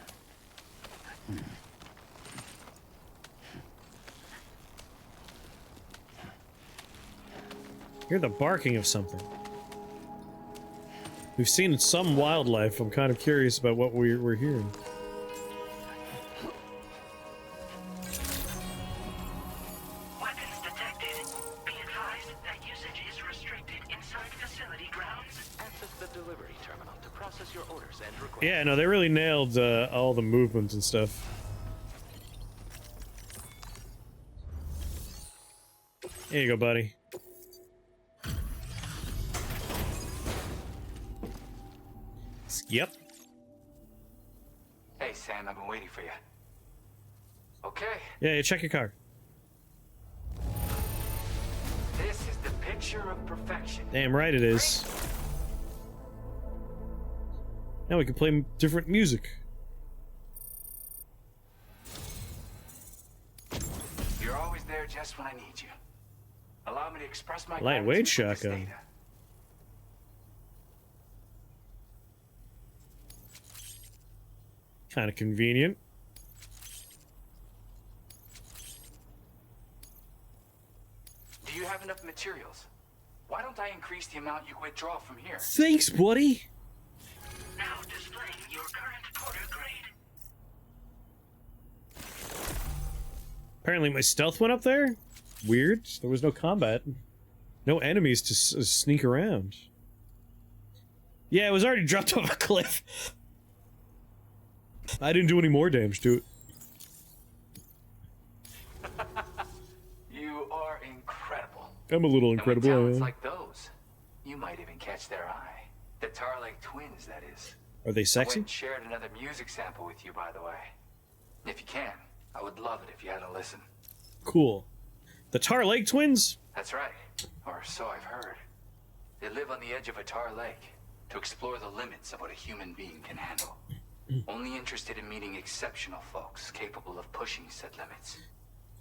Hear the barking of something. We've seen some wildlife. I'm kind of curious about what we're hearing. Weapons detected. Be advised that usage is restricted inside facility grounds. Access the delivery terminal to process your orders and requests. Yeah, no, they really nailed all the movement and stuff. Here you go, buddy. Yep. Hey, Sam, I've been waiting for you. Okay, Yeah, check your car. this is the picture of perfection. Damn right it is. Now we can play different music. You're always there just when I need you. Allow me to express my Lightweight gratitude for this shotgun. data. Kind of convenient. Do you have enough materials? Why don't I increase the amount you withdraw from here? Thanks, buddy. Now displaying your current quarter grade. Apparently my stealth went up there? Weird. There was no combat. No enemies to sneak around. Yeah, it was already dropped off a cliff. I didn't do any more damage to it. You are incredible. I'm a little And with incredible. I talents am. like those, you might even catch their eye. The Tar Lake twins, that is. Are they I went sexy? and shared another music sample with you, by the way. If you can, I would love it if you had a listen. Cool. The Tar Lake twins? That's right, or so I've heard. They live on the edge of a tar lake to explore the limits of what a human being can handle. Only interested in meeting exceptional folks capable of pushing said limits.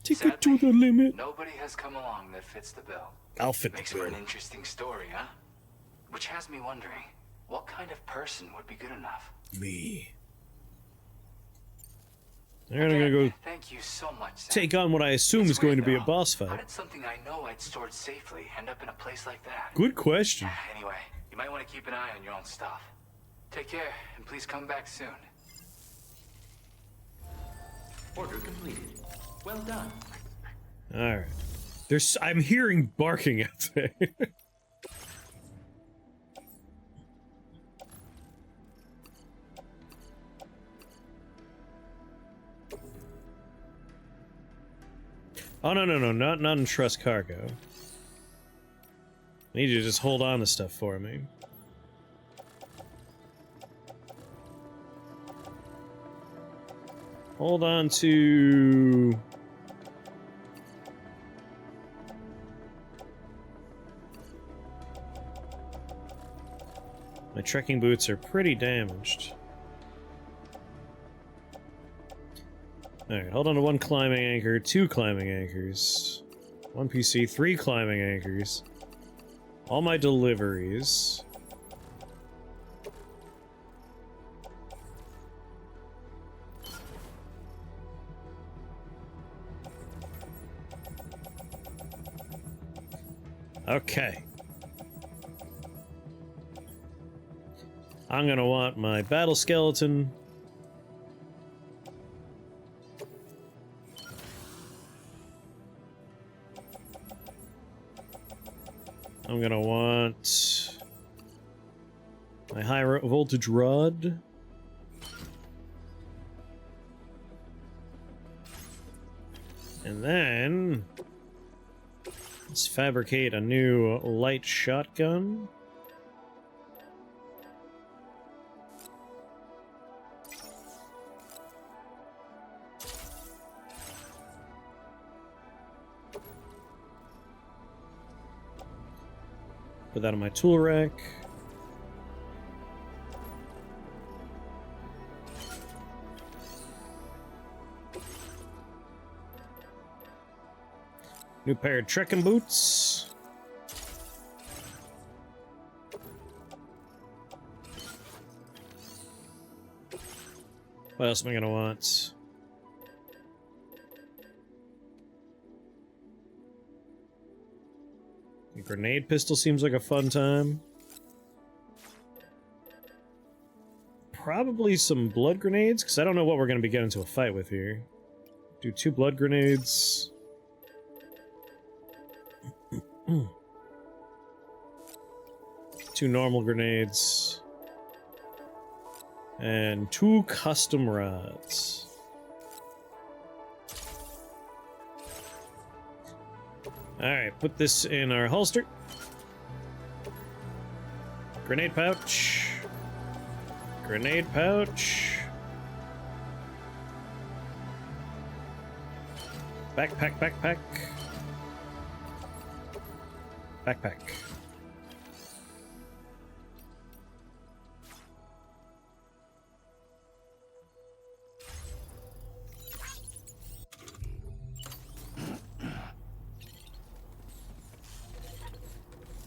Take it to the limit. Nobody has come along that fits the bill. I'll fit Makes the for bill. an interesting story, huh? Which has me wondering, what kind of person would be good enough? Me. Alright, I'm gonna go Thank you so much, Sam. take on what I assume It's is going to weird, be a though. boss How fight. did something I know I'd stored safely end up in a place like that? Good question. Anyway, you might want to keep an eye on your own stuff. Take care, and please come back soon. Order completed. Well done. Alright. I'm hearing barking out there. Oh, no, no, no, not entrust cargo. I need you to just hold on to stuff for me. Hold on to... My trekking boots are pretty damaged. Alright, hold on to 1 climbing anchor, 2 climbing anchors, 1 PC, 3 climbing anchors. All my deliveries. Okay. I'm gonna want my battle skeleton. I'm gonna want my high voltage rod. And then let's fabricate a new light shotgun. Put that on my tool rack. New pair of trekking boots. What else am I gonna want? A grenade pistol seems like a fun time. Probably some blood grenades, because I don't know what we're going to be getting into a fight with here. Do 2 blood grenades. 2 normal grenades. And 2 custom rods. Alright, put this in our holster. Grenade pouch. Grenade pouch. Backpack, backpack. Backpack.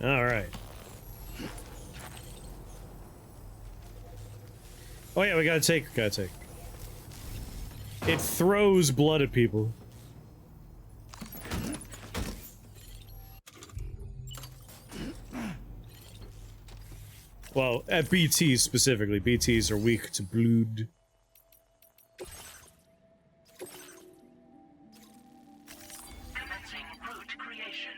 All right. Oh yeah, we gotta take. It throws blood at people. Well, at BTs specifically. BTs are weak to blood. Commencing route creation.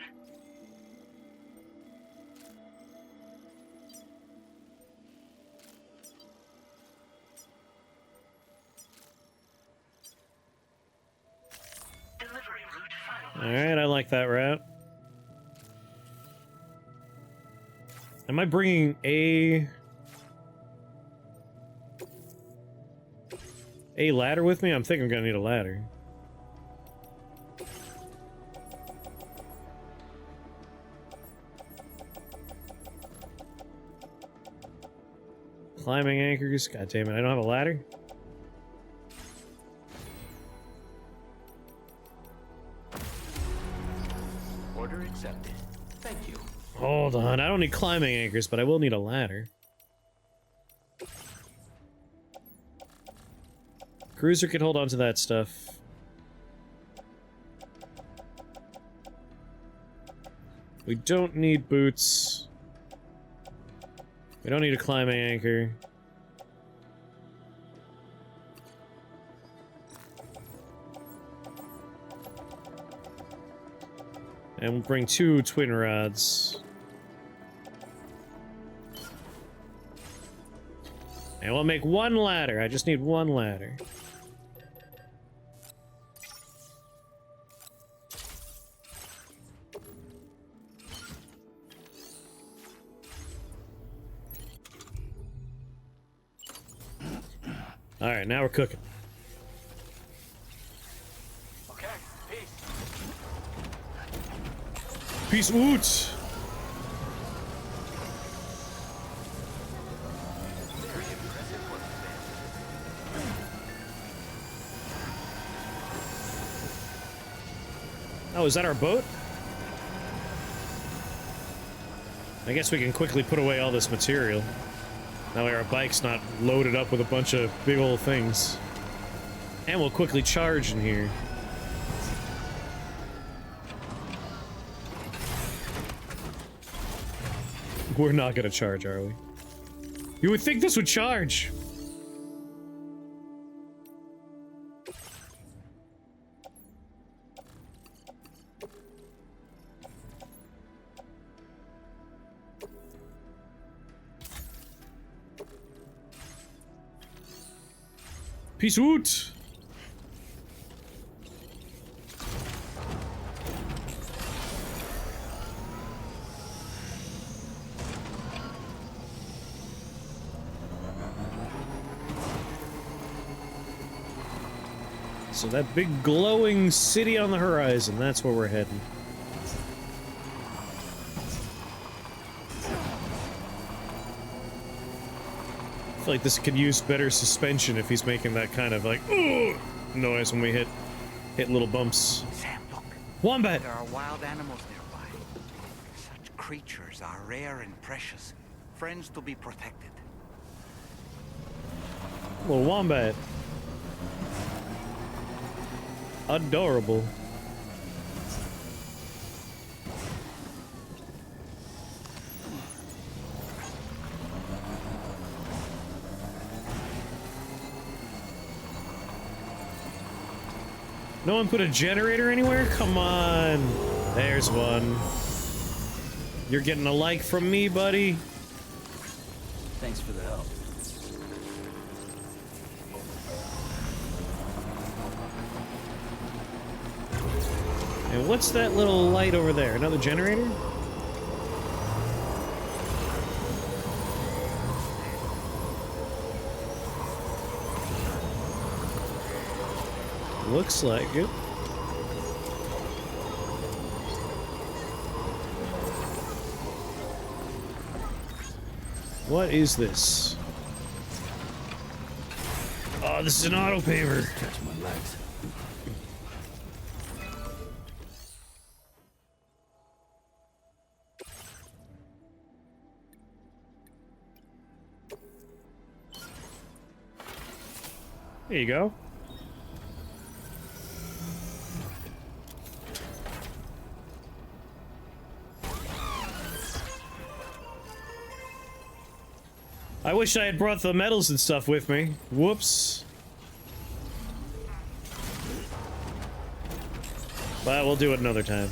Delivery route finalized. Alright, I like that route. Am I bringing a ladder with me? I'm thinking I'm gonna need a ladder. Climbing anchors. God damn it, I don't have a ladder. Order accepted. Thank you. Hold on, I don't need climbing anchors, but I will need a ladder. Cruiser could hold on to that stuff. We don't need boots. We don't need a climbing anchor. And we'll bring 2 twin rods. And we'll make 1 ladder. I just need 1 ladder. Alright, now we're cooking. Okay, peace. Peace out! Oh, is that our boat? I guess we can quickly put away all this material. That way our bike's not loaded up with a bunch of big old things. And we'll quickly charge in here. We're not gonna charge, are we? You would think this would charge! Peace out! So that big glowing city on the horizon, that's where we're heading. I feel like this could use better suspension if he's making that kind of like noise when we hit little bumps. Sam, look. Wombat! There are wild animals nearby. Such creatures are rare and precious. Friends to be protected. Little wombat. Adorable. No one put a generator anywhere? Come on. There's one. You're getting a like from me, buddy. Thanks for the help. And what's that little light over there? Another generator? Looks like it. What is this? Oh, this is an auto paver. Catch my legs. There you go. I wish I had brought the medals and stuff with me. Whoops. But we'll do it another time.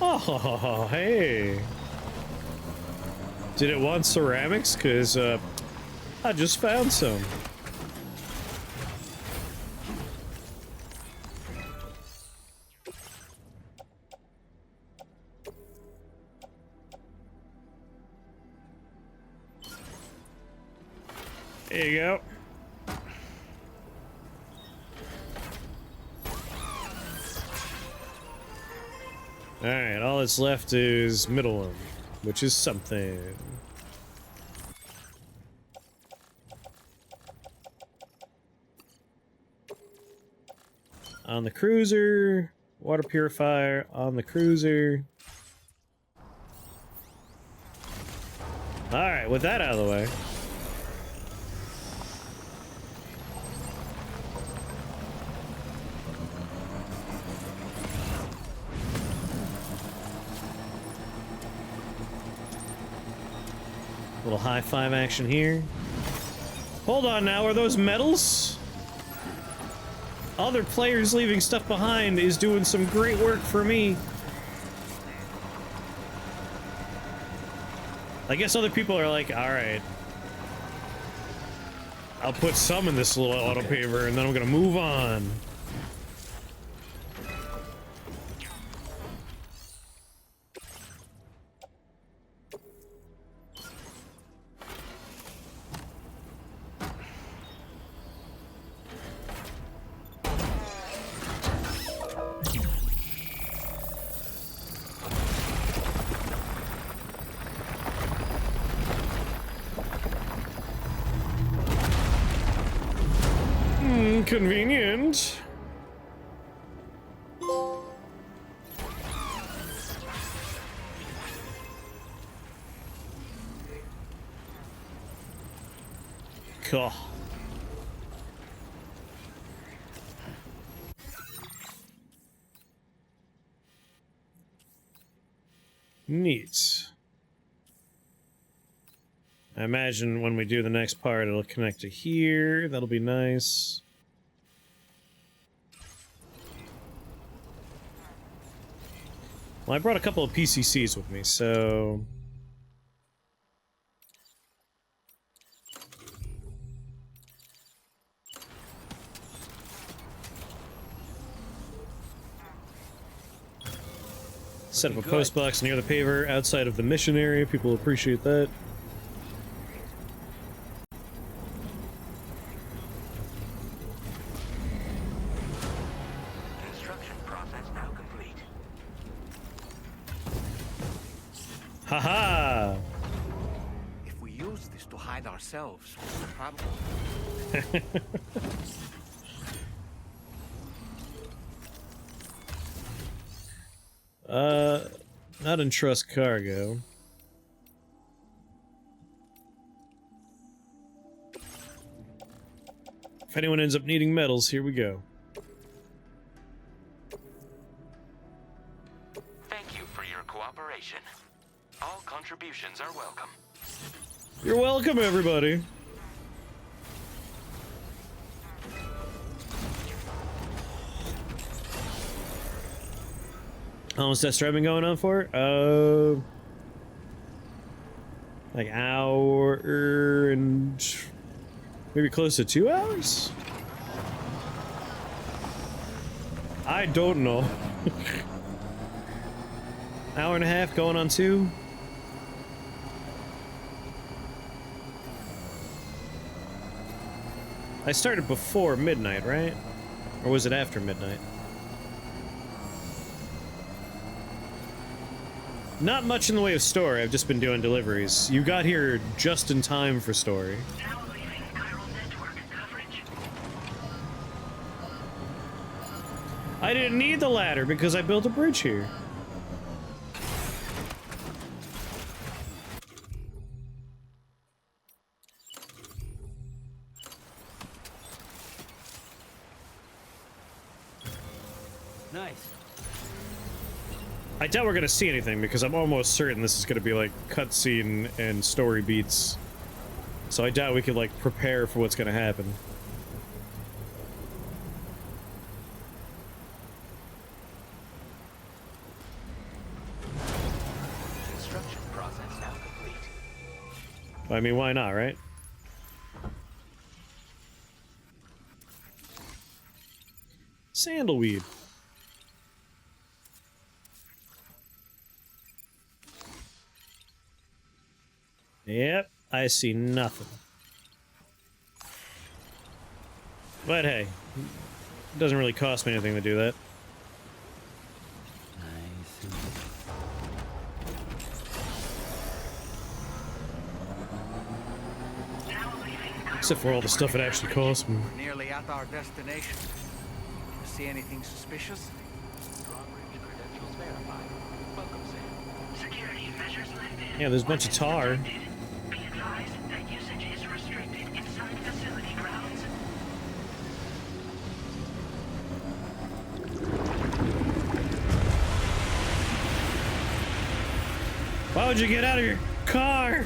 Oh, hey. Did it want ceramics? Because, I just found some. There you go. Alright, all that's left is middle one, which is something. On the cruiser, water purifier on the cruiser. Alright, with that out of the way. Little high five action here. Hold on now, are those medals? Other players leaving stuff behind is doing some great work for me. I guess other people are like, alright. I'll put some in this little auto paver and then I'm gonna move on. Convenient. Cool. Neat. I imagine when we do the next part, it'll connect to here. That'll be nice. Well, I brought a couple of PCCs with me, so... Set up a post box near the paver outside of the mission area. People will appreciate that. Construction process now complete. Haha! If we use this to hide ourselves, we'll probably... Not entrust cargo. If anyone ends up needing metals, here we go. Thank you for your cooperation. All contributions are welcome. You're welcome, everybody. How long has Death Stranding going on for? Like hour and maybe close to 2 hours? I don't know. Hour and a half going on 2? I started before midnight, right? Or was it after midnight? Not much in the way of story, I've just been doing deliveries. You got here just in time for story. Now leaving chiral network coverage. I didn't need the ladder because I built a bridge here. Nice. I doubt we're gonna see anything because I'm almost certain this is gonna be like cutscene and story beats. So I doubt we could like prepare for what's gonna happen. Construction process now complete. I mean, why not, right? Sandalweed. Yep, I see nothing. But hey, it doesn't really cost me anything to do that. Nice. Except for all the stuff it actually costs me. We're nearly at our destination. You see anything suspicious? Drawbridge credentials verified. Welcome, Sam. Security measures lifted. Yeah, there's a bunch of tar. Be advised that usage is restricted inside facility grounds. Why would you get out of your car?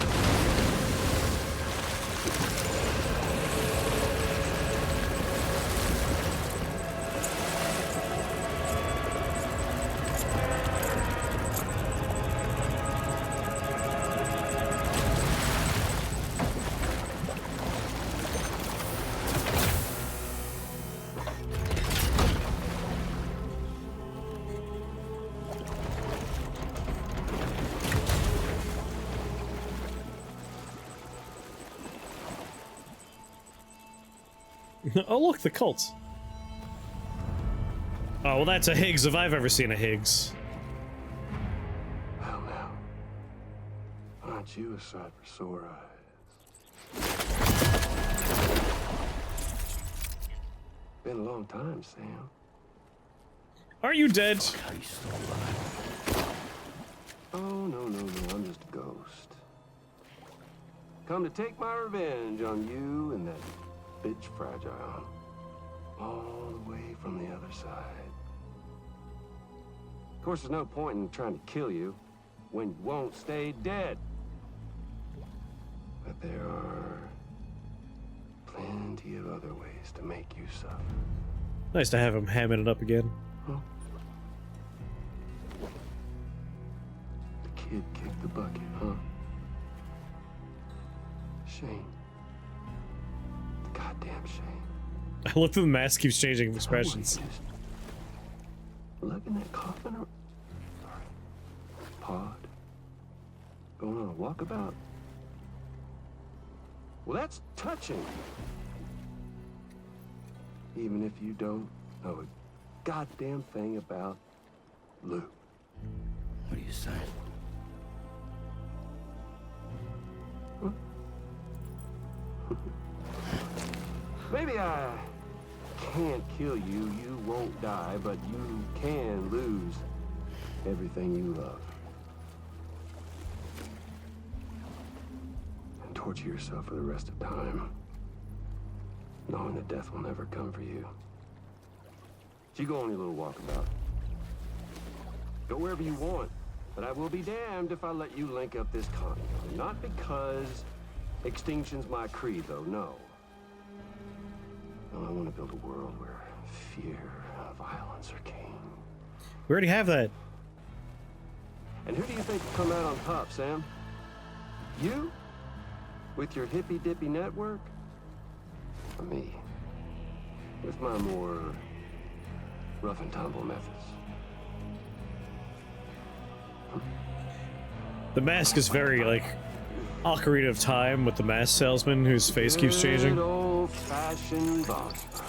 Oh look, the cult. Oh, well that's a Higgs if I've ever seen a Higgs. Well now, aren't you a sight for sore eyes? Been a long time, Sam. Are you dead? How you still alive? Oh, no, I'm just a ghost. Come to take my revenge on you and that bitch Fragile. All the way from the other side. Of course, there's no point in trying to kill you when you won't stay dead. But there are plenty of other ways to make you suffer. Nice to have him hamming it up again. Huh? The kid kicked the bucket, huh? Shame. Goddamn shame. I look through the mask, keeps changing expressions. Look in that coffin. Pod. Going on a walkabout. Well, that's touching. Even if you don't know a goddamn thing about Luke. What are you saying? Huh? Maybe I can't kill you, you won't die, but you can lose everything you love. And torture yourself for the rest of time, knowing that death will never come for you. So you go on your little walkabout. Go wherever you want, but I will be damned if I let you link up this continent. Not because extinction's my creed, though, no. No, I want to build a world where fear and violence are king. We already have that. And who do you think will come out on top, Sam? You? With your hippy-dippy network? Or me? With my more rough and tumble methods? The mask is very, like, Ocarina of Time with the mask salesman whose face keeps changing. Good old-fashioned boss fight.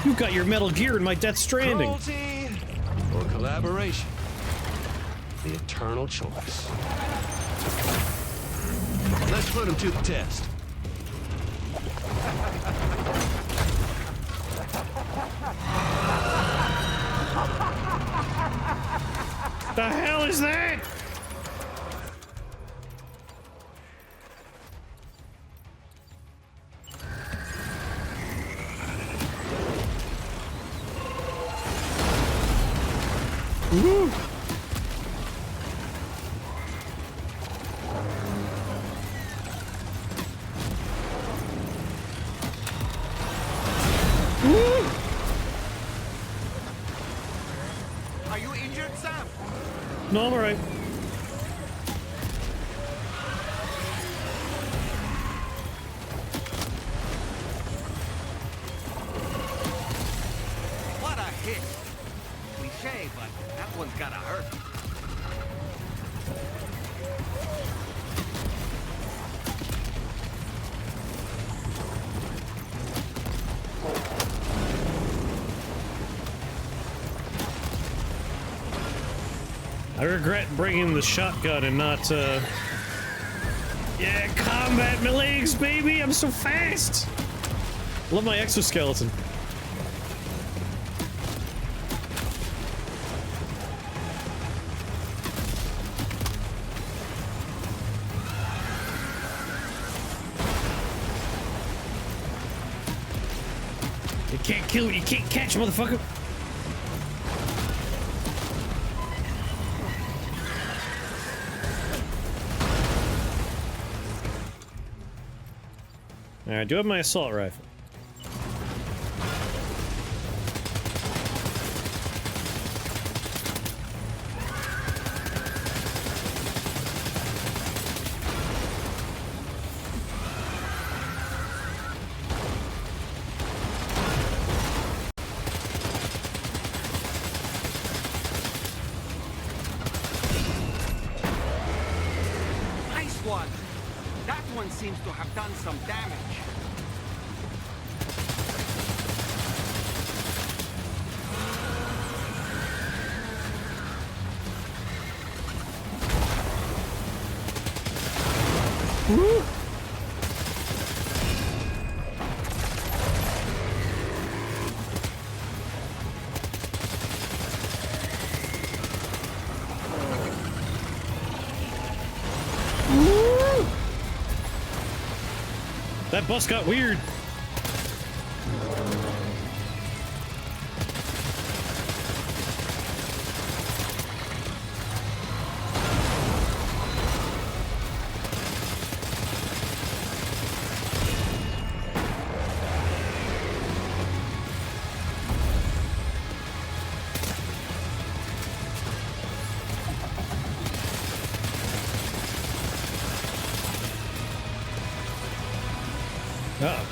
You got your Metal Gear in my Death Stranding. Cruelty or collaboration? The eternal choice. Let's put him to the test. The hell is that? Woo! Are you injured, Sam? No, I'm alright. What a hit! Cliche, but that one's gotta hurt. I regret bringing the shotgun and not, Yeah, combat my legs, baby! I'm so fast! Love my exoskeleton. You can't kill it, you can't catch, motherfucker! Alright, I do have my assault rifle. Nice one! That one's seems to have done some damage. Woo! That bus got weird. Oh.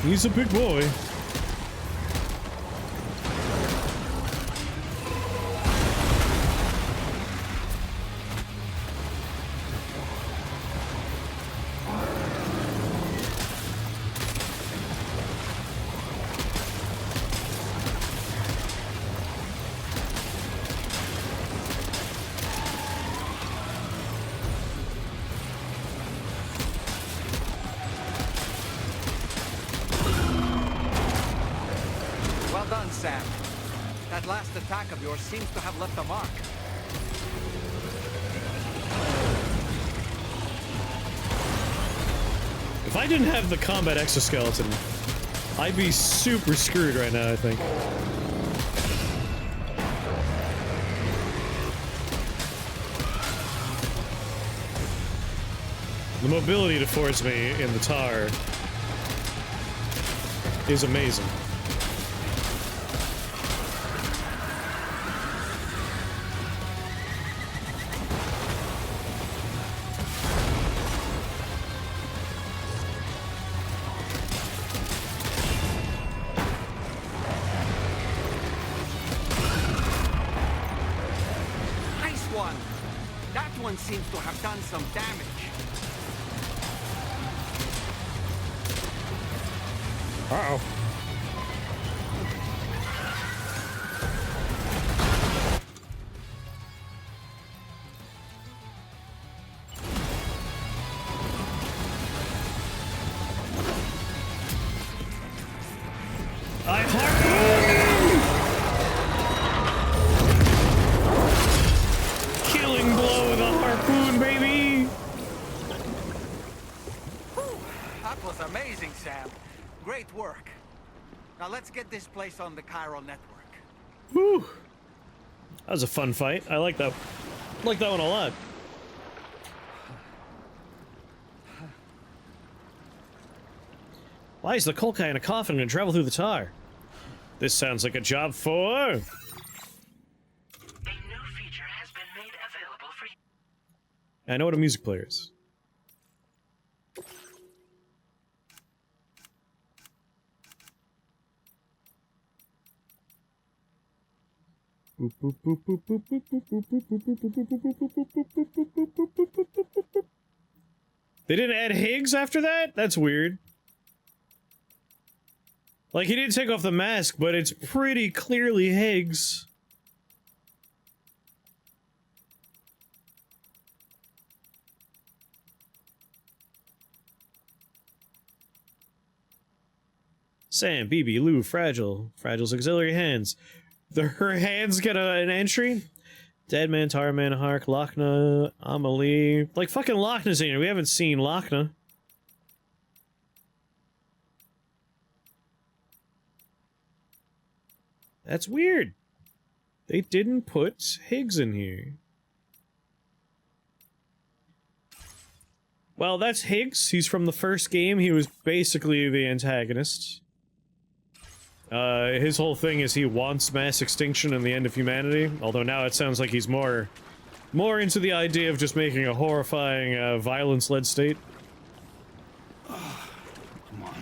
He's a big boy. Well done, Sam. That last attack of yours seems to have left a mark. If I didn't have the combat exoskeleton, I'd be super screwed right now, I think. The mobility to force me in the tar is amazing. Nice one! That one seems to have done some damage. Uh-oh. I harpoon! Killing blow with a harpoon, baby! That was amazing, Sam. Great work. Now let's get this place on the chiral network. Whew. That was a fun fight. I like that. Like that one a lot. Why is the coal guy in a coffin and travel through the tar? This sounds like a job for... A new feature has been made available for you. I know what a music player is. They didn't add Higgs after that? That's weird. Like, he didn't take off the mask, but it's pretty clearly Higgs. Sam, BB, Lou, Fragile. Fragile's auxiliary hands. Her hands get an entry? Deadman, Tarman, Hark, Lochna, Amelie. Like, fucking Lochna's in here. We haven't seen Lochna. That's weird. They didn't put Higgs in here. Well, that's Higgs. He's from the first game. He was basically the antagonist. His whole thing is he wants mass extinction and the end of humanity, although now it sounds like he's more into the idea of just making a horrifying, violence-led state. Come on.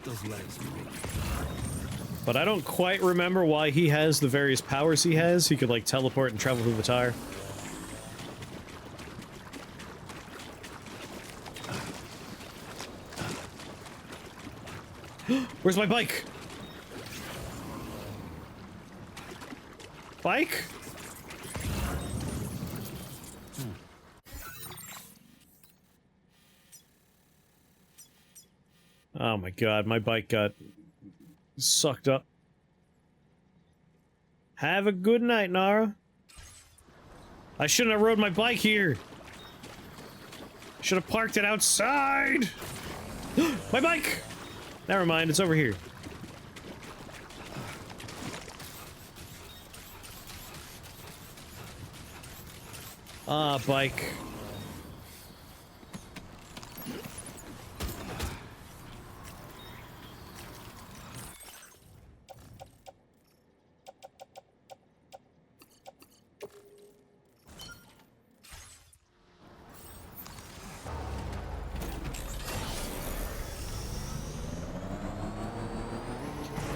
Those legs move. But I don't quite remember why he has the various powers he has. He could, like, teleport and travel through the tire. Where's my bike? Bike? Oh my god, my bike got sucked up. Have a good night, Nara. I shouldn't have rode my bike here. Should have parked it outside. My bike! Never mind, it's over here. Ah, bike.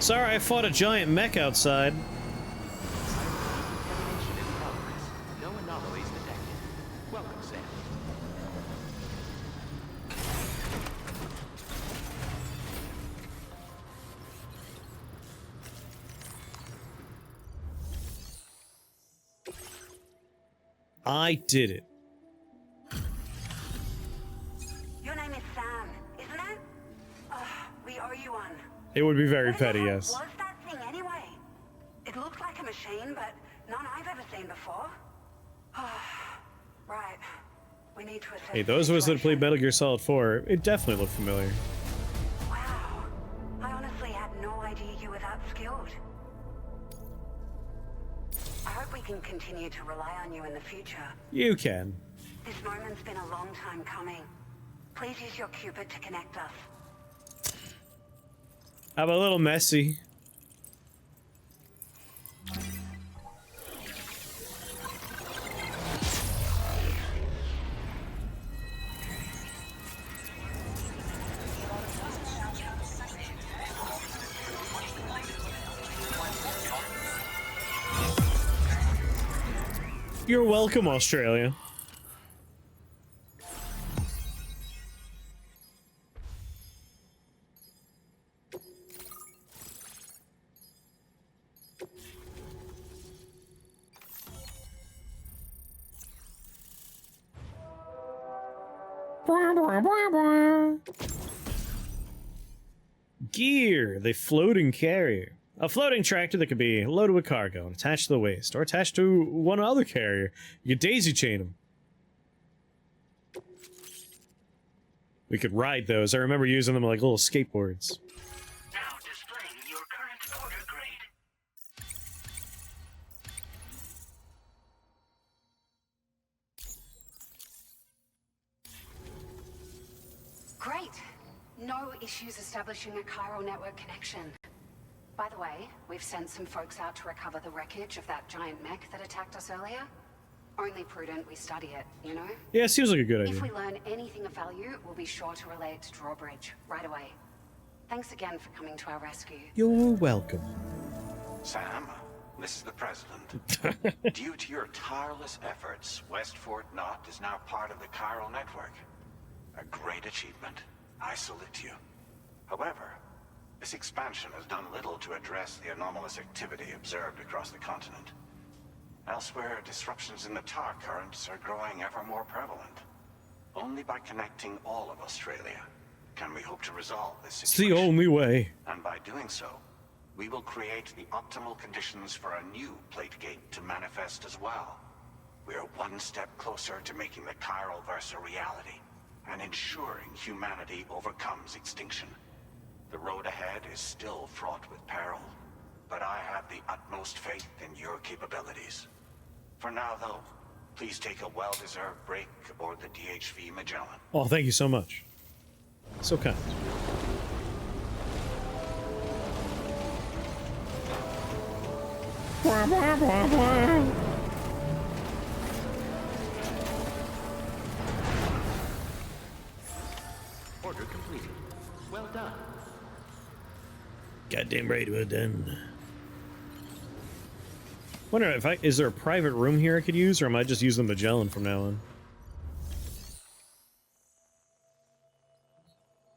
Sorry, I fought a giant mech outside. No anomalies detected. Welcome, Sam. I did it. Your name is Sam, isn't it? We owe you one. It would be very What the petty, hell yes. was that thing anyway? It looked like a machine, but none I've ever seen before. Right. We need to assess Hey, those of us that the played situation. Metal Gear Solid 4, it definitely looked familiar. Wow. I honestly had no idea you were that skilled. I hope we can continue to rely on you in the future. You can. This moment's been a long time coming. Please use your Cupid to connect us. I'm a little messy. You're welcome, Australia. Gear, the floating carrier. A floating tractor that could be loaded with cargo and attached to the waist, or attached to one other carrier. You could daisy chain them. We could ride those. I remember using them like little skateboards. Now displaying your current order grade. Great. No issues establishing a chiral network connection. By the way, we've sent some folks out to recover the wreckage of that giant mech that attacked us earlier. Only prudent we study it, you know? Yeah, seems like a good idea. If we learn anything of value, we'll be sure to relay it to Drawbridge right away. Thanks again for coming to our rescue. You're welcome. Sam, this is the President. Due to your tireless efforts, West Fort Knot is now part of the chiral network. A great achievement. I salute you. However, this expansion has done little to address the anomalous activity observed across the continent. Elsewhere, disruptions in the tar currents are growing ever more prevalent. Only by connecting all of Australia can we hope to resolve this situation. It's the only way. And by doing so, we will create the optimal conditions for a new plate gate to manifest as well. We are one step closer to making the chiral verse a reality, and ensuring humanity overcomes extinction. The road ahead is still fraught with peril, but I have the utmost faith in your capabilities. For now, though, please take a well-deserved break aboard the DHV Magellan. Oh, thank you so much. So kind. Order completed. Well done. Goddamn right, well done. Wonder if is there a private room here I could use, or am I just using Magellan from now on?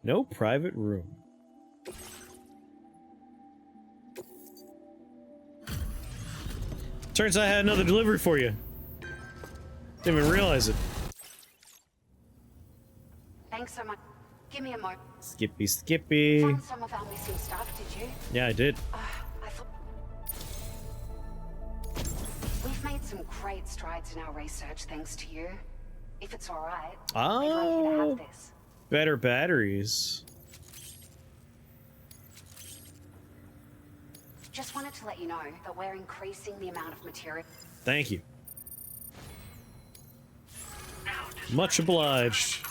No private room. Turns out I had another delivery for you. Didn't even realize it. Thanks so much. Give me a moment. Skippy, Skippy. Found some of our missing stuff, did you? Yeah, I did. I thought... We've made some great strides in our research, thanks to you. If it's alright, we'd like you to have this. Better batteries. Just wanted to let you know that we're increasing the amount of material. Thank you. Much obliged.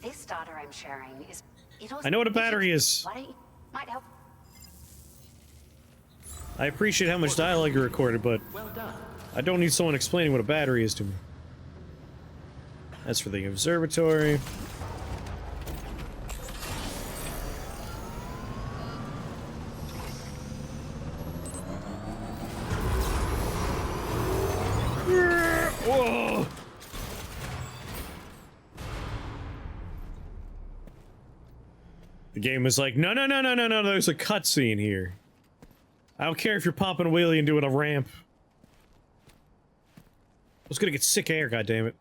This data I'm sharing is... I know what a battery is. Why don't you... Might help. I appreciate how much dialogue you recorded, but I don't need someone explaining what a battery is to me. That's for the observatory. Whoa! The game is like, no, there's a cutscene here. I don't care if you're popping a wheelie and doing a ramp. I was gonna get sick air, goddammit.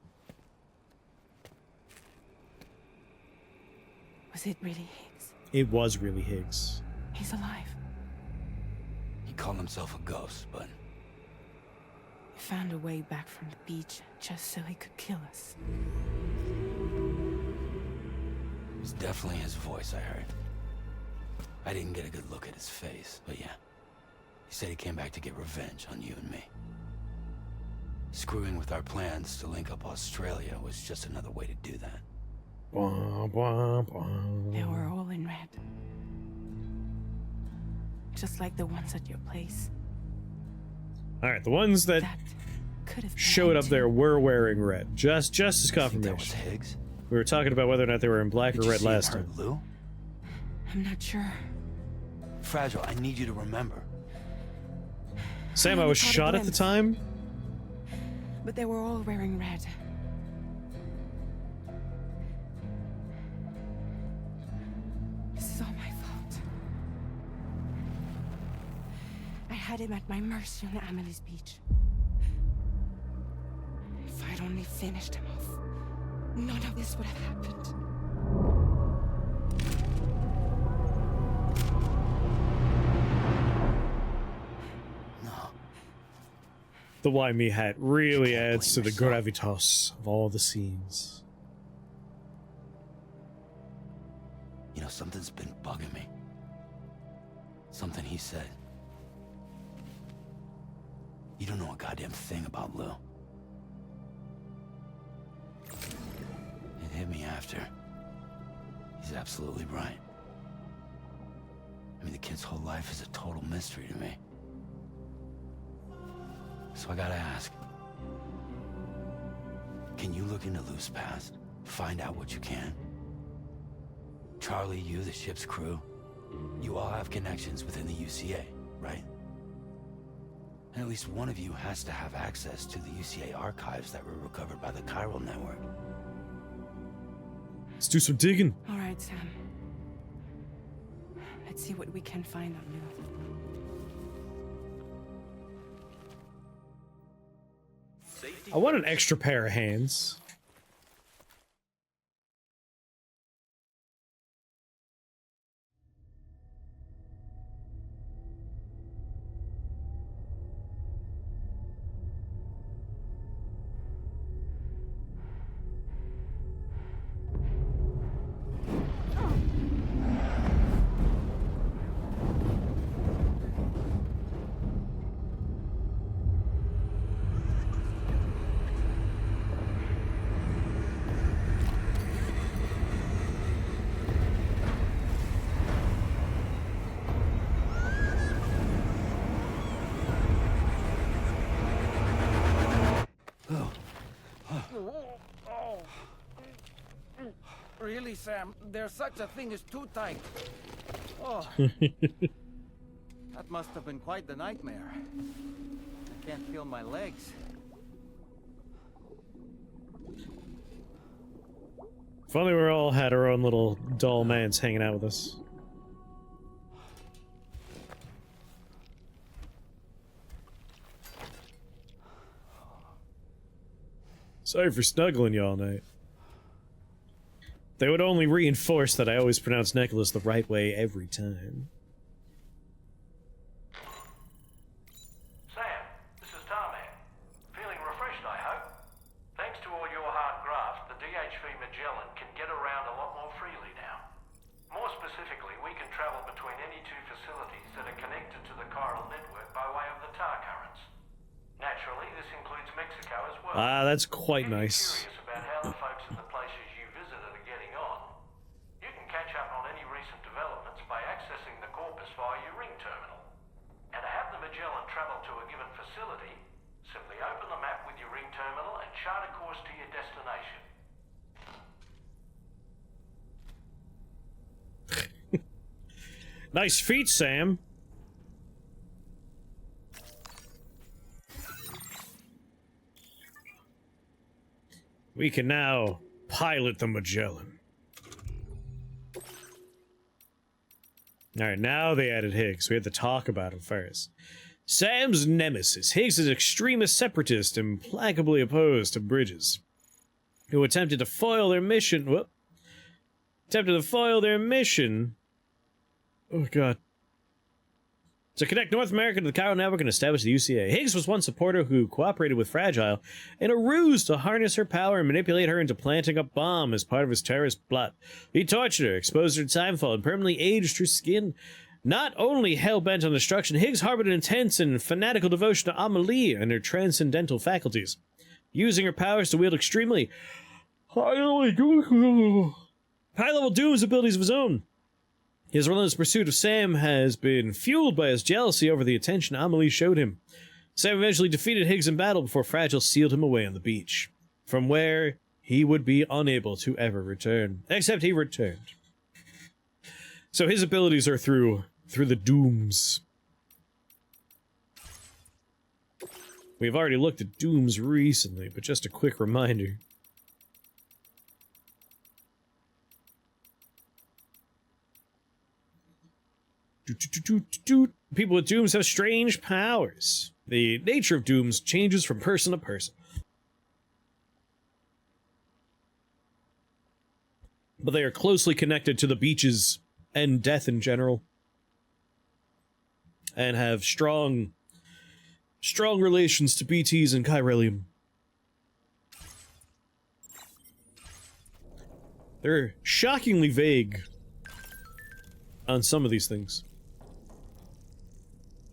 Was it really Higgs? It was really Higgs. He's alive. He called himself a ghost, but... He found a way back from the beach just so he could kill us. It was definitely his voice I heard. I didn't get a good look at his face, but yeah. He said he came back to get revenge on you and me. Screwing with our plans to link up Australia was just another way to do that. They were all in red. Just like the ones at your place. Alright, the ones that showed up there were wearing red. Just as confirmation. That was Higgs? We were talking about whether or not they were in black or red last time. Lou? I'm not sure. Fragile, I need you to remember. Sam, I was shot at the time? But they were all wearing red. This is all my fault. I had him at my mercy on Amelie's beach. If I'd only finished him off, none of this would have happened. The Why Me hat really adds to the gravitas of all the scenes. You know, something's been bugging me. Something he said. You don't know a goddamn thing about Lou. It hit me after. He's absolutely right. I mean, the kid's whole life is a total mystery to me. So I gotta ask. Can you look into Lou's past? Find out what you can? Charlie, you, the ship's crew, you all have connections within the UCA, right? And at least one of you has to have access to the UCA archives that were recovered by the Chiral Network. Let's do some digging. All right, Sam. Let's see what we can find on Lou. I want an extra pair of hands. Really, Sam? There's such a thing as too tight. Oh. That must have been quite the nightmare. I can't feel my legs. If only we all had our own little doll mans hanging out with us. Sorry for snuggling you all night. They would only reinforce that I always pronounce Nicholas the right way every time. Sam, this is Tarman. Feeling refreshed, I hope? Thanks to all your hard graft, the DHV Magellan can get around a lot more freely now. More specifically, we can travel between any two facilities that are connected to the chiral network by way of the tar currents. Naturally, this includes Mexico as well. Ah, that's quite nice. Curious about how the folks in the places you visited are getting on. You can catch up on any recent developments by accessing the corpus via your ring terminal. And to have the Magellan travel to a given facility, simply open the map with your ring terminal and chart a course to your destination. Nice feat, Sam. We can now pilot the Magellan. Alright, now they added Higgs. We had to talk about him first. Sam's nemesis. Higgs is an extremist separatist implacably opposed to Bridges, who attempted to foil their mission. Whoop. Attempted to foil their mission. Oh, God. To connect North America to the chiral network and establish the UCA. Higgs was one supporter who cooperated with Fragile in a ruse to harness her power and manipulate her into planting a bomb as part of his terrorist plot. He tortured her, exposed her to timefall, and permanently aged her skin. Not only hell-bent on destruction, Higgs harbored an intense and fanatical devotion to Amelie and her transcendental faculties, using her powers to wield extremely high-level dooms abilities of his own. His relentless pursuit of Sam has been fueled by his jealousy over the attention Amelie showed him. Sam eventually defeated Higgs in battle before Fragile sealed him away on the beach, from where he would be unable to ever return. Except he returned. So his abilities are through the dooms. We've already looked at dooms recently, but just a quick reminder. People with dooms have strange powers. The nature of dooms changes from person to person, but they are closely connected to the beaches and death in general, and have strong relations to BTs and Chiralium. They're shockingly vague on some of these things.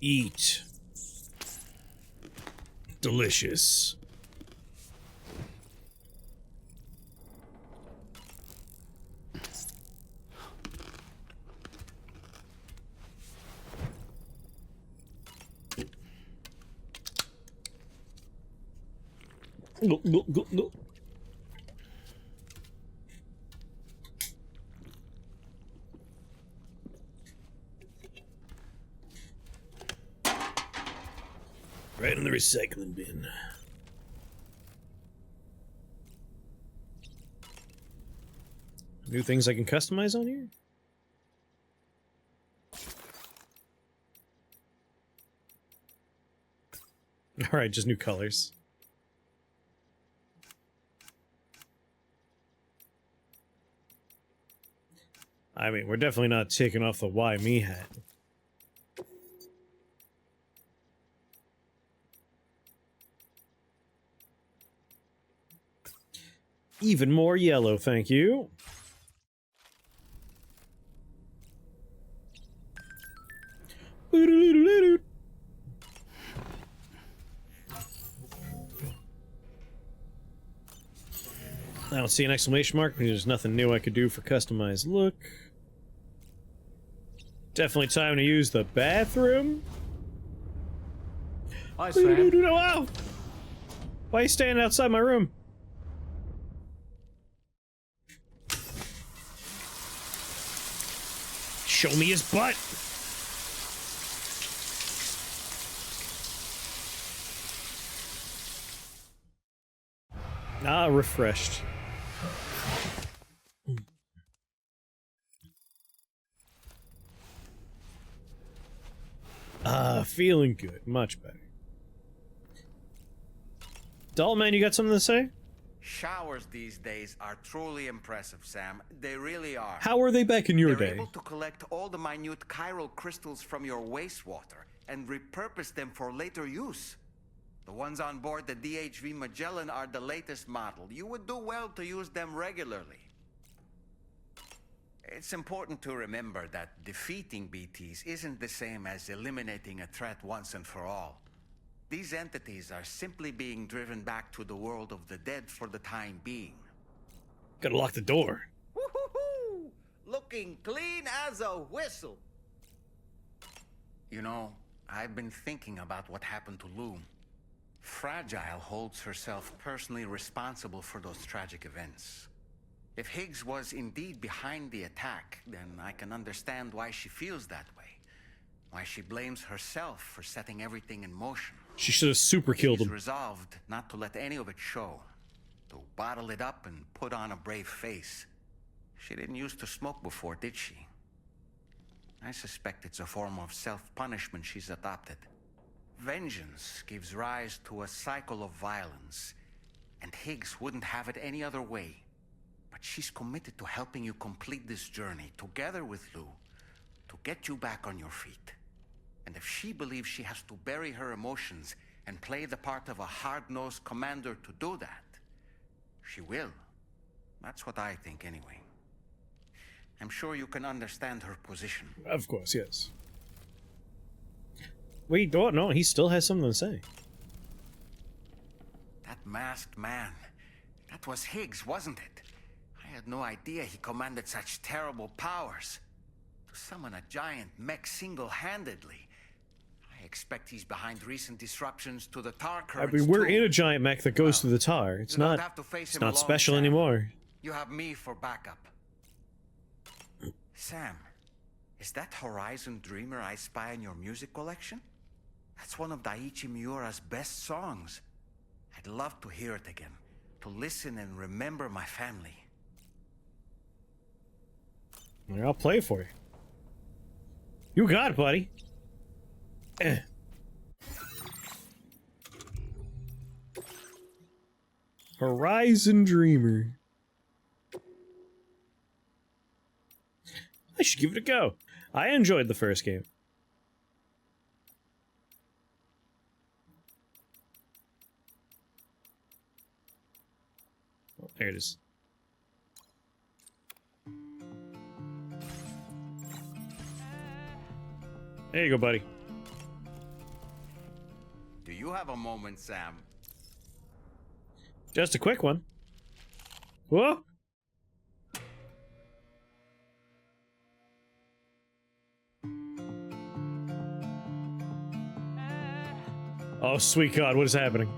Eat. Delicious. No. Right in the recycling bin. New things I can customize on here? Alright, just new colors. I mean, we're definitely not taking off the why me hat. Even more yellow, thank you. I don't see an exclamation mark because there's nothing new I could do for customized look. Definitely time to use the bathroom. Hi, Sam. Wow! Why are you standing outside my room? Show me his butt. Ah, refreshed. Ah, feeling good. Much better. Dollman, you got something to say? Showers these days are truly impressive, Sam. They really are. How were they back in your They're day? able to collect all the minute chiral crystals from your wastewater and repurpose them for later use. The ones on board the DHV Magellan are the latest model. You would do well to use them regularly. It's important to remember that defeating BTs isn't the same as eliminating a threat once and for all. These entities are simply being driven back to the world of the dead for the time being. Gotta lock the door. Woo-hoo-hoo! Looking clean as a whistle. You know, I've been thinking about what happened to Lou. Fragile holds herself personally responsible for those tragic events. If Higgs was indeed behind the attack, then I can understand why she feels that way. Why she blames herself for setting everything in motion. She should have super killed him. She's resolved not to let any of it show. To bottle it up and put on a brave face. She didn't used to smoke before, did she? I suspect it's a form of self-punishment she's adopted. Vengeance gives rise to a cycle of violence, and Higgs wouldn't have it any other way. But she's committed to helping you complete this journey, together with Lou, to get you back on your feet. And if she believes she has to bury her emotions and play the part of a hard-nosed commander to do that, she will. That's what I think, anyway. I'm sure you can understand her position. Of course, yes. Wait, don't know. He still has something to say. That masked man. That was Higgs, wasn't it? I had no idea he commanded such terrible powers. To summon a giant mech single-handedly. I expect he's behind recent disruptions to the tar currents. I mean, we're in a giant mech that goes through the tar. It's not special anymore. You have me for backup. Sam, is that Horizon Dreamer I spy in your music collection? That's one of Daiichi Miura's best songs. I'd love to hear it again, to listen and remember my family. I'll play it for you. You got it, buddy. Horizon Dreamer. I should give it a go. I enjoyed the first game. Oh, there it is. There you go, buddy. Do you have a moment, Sam? Just a quick one. Whoa! Oh, sweet God, what is happening?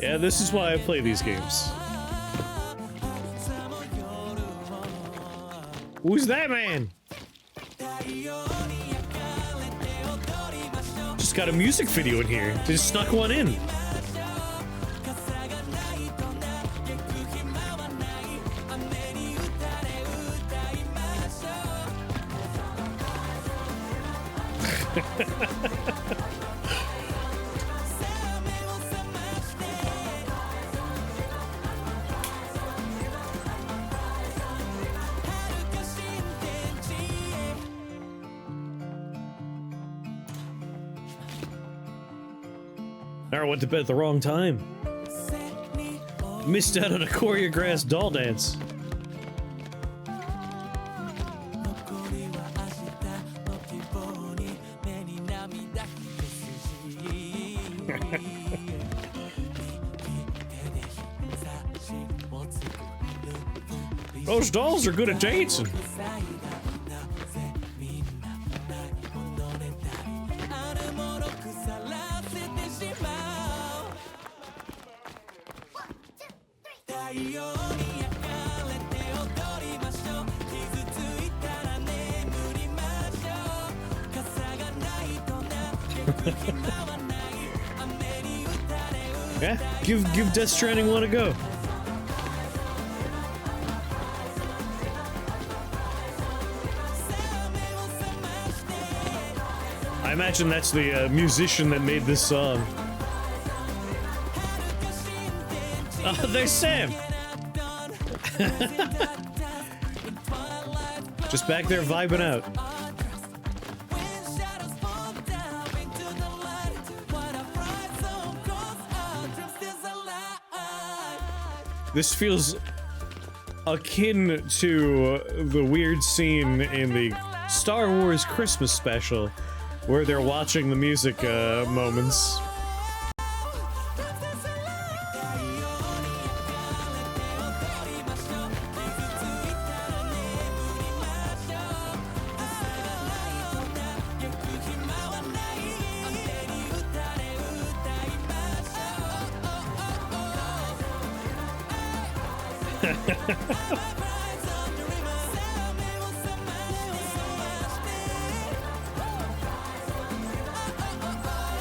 Yeah, this is why I play these games. Who's that man? Just got a music video in here. They just snuck one in. I went to bed at the wrong time. Missed out on a choreographed doll dance. Those dolls are good at dancing. Yeah, give Death Stranding one a go. I imagine that's the musician that made this song. Oh, there's Sam! Just back there vibing out. This feels akin to the weird scene in the Star Wars Christmas special where they're watching the music moments.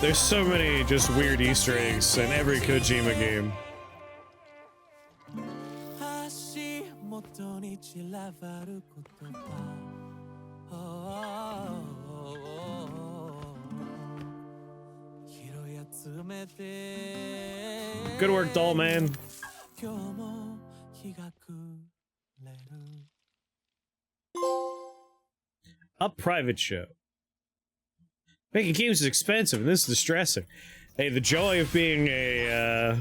There's so many just weird Easter eggs in every Kojima game. Good work, doll man. A private show. Making games is expensive, and this is distressing. Hey, the joy of being a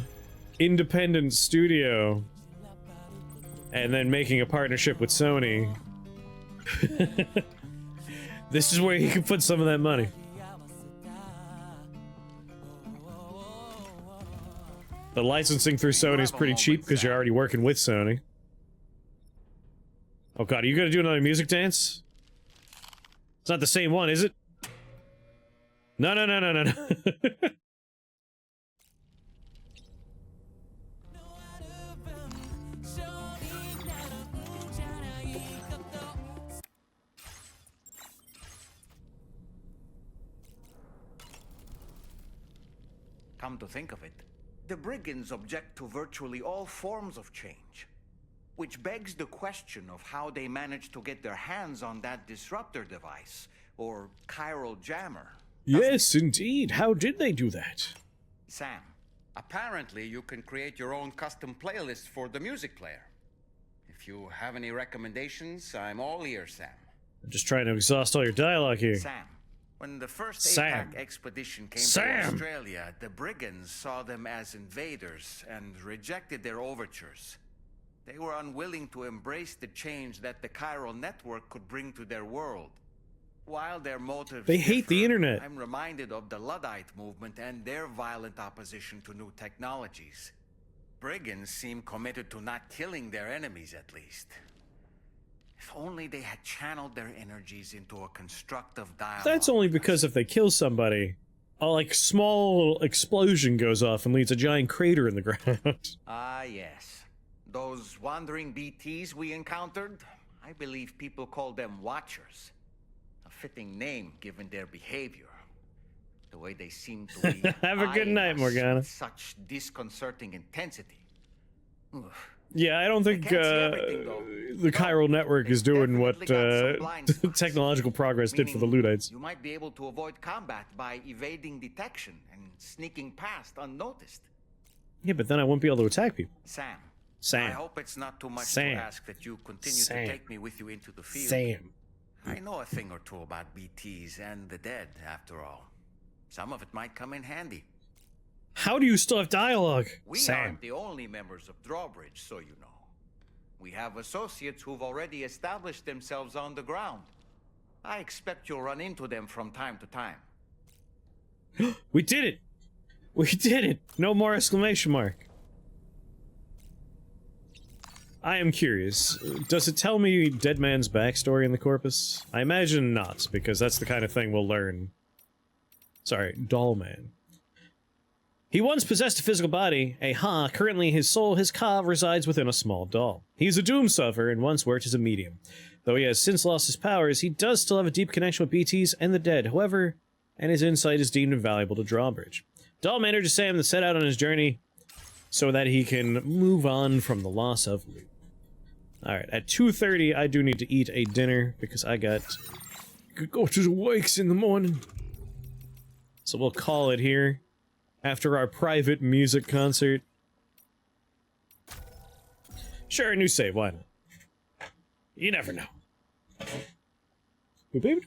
independent studio and then making a partnership with Sony. This is where you can put some of that money. The licensing through Sony is pretty cheap because you're already working with Sony. Oh god, are you gonna do another music dance? It's not the same one, is it? No. Come to think of it, the brigands object to virtually all forms of change. Which begs the question of how they managed to get their hands on that disruptor device, or chiral jammer. Yes, indeed. How did they do that? Sam, apparently you can create your own custom playlist for the music player. If you have any recommendations, I'm all ears, Sam. I'm just trying to exhaust all your dialogue here. Sam, when the first APAC expedition came to Australia, the brigands saw them as invaders and rejected their overtures. They were unwilling to embrace the change that the chiral network could bring to their world. While their motives They hate the internet. I'm reminded of the Luddite movement and their violent opposition to new technologies. Brigands seem committed to not killing their enemies, at least. If only they had channeled their energies into a constructive dialogue. That's only because if they kill somebody, a like small explosion goes off and leaves a giant crater in the ground. Ah, yes. Those wandering BTs we encountered, I believe people call them Watchers. A fitting name given their behavior. The way they seem to be Have a good night, Morgana. with such disconcerting intensity. Oof. Yeah, I don't think the chiral network is doing what technological progress did for the Luddites. You might be able to avoid combat by evading detection and sneaking past unnoticed. Yeah, but then I won't be able to attack people. Sam. Sam. I hope it's not too much Sam. to ask that you continue Sam. to take me with you into the field. Sam. I know a thing or two about BTs and the dead, after all. Some of it might come in handy. How do you still have dialogue? We Sam. aren't the only members of Drawbridge, so you know. We have associates who've already established themselves on the ground. I expect you'll run into them from time to time. We did it! We did it! No more exclamation mark. I am curious. Does it tell me Dead Man's backstory in the corpus? I imagine not, because that's the kind of thing we'll learn. Sorry, Doll Man. He once possessed a physical body, a Ha. Currently his soul, his Ka, resides within a small doll. He's a doom sufferer and once worked as a medium. Though he has since lost his powers, he does still have a deep connection with BTs and the dead, however, and his insight is deemed invaluable to Drawbridge. Doll Man urges Sam to set out on his journey so that he can move on from the loss of Luke. Alright, at 2:30 I do need to eat a dinner because I got to go to the wakes in the morning. So we'll call it here after our private music concert. Sure, a new save, why not? You never know. Boop, boop.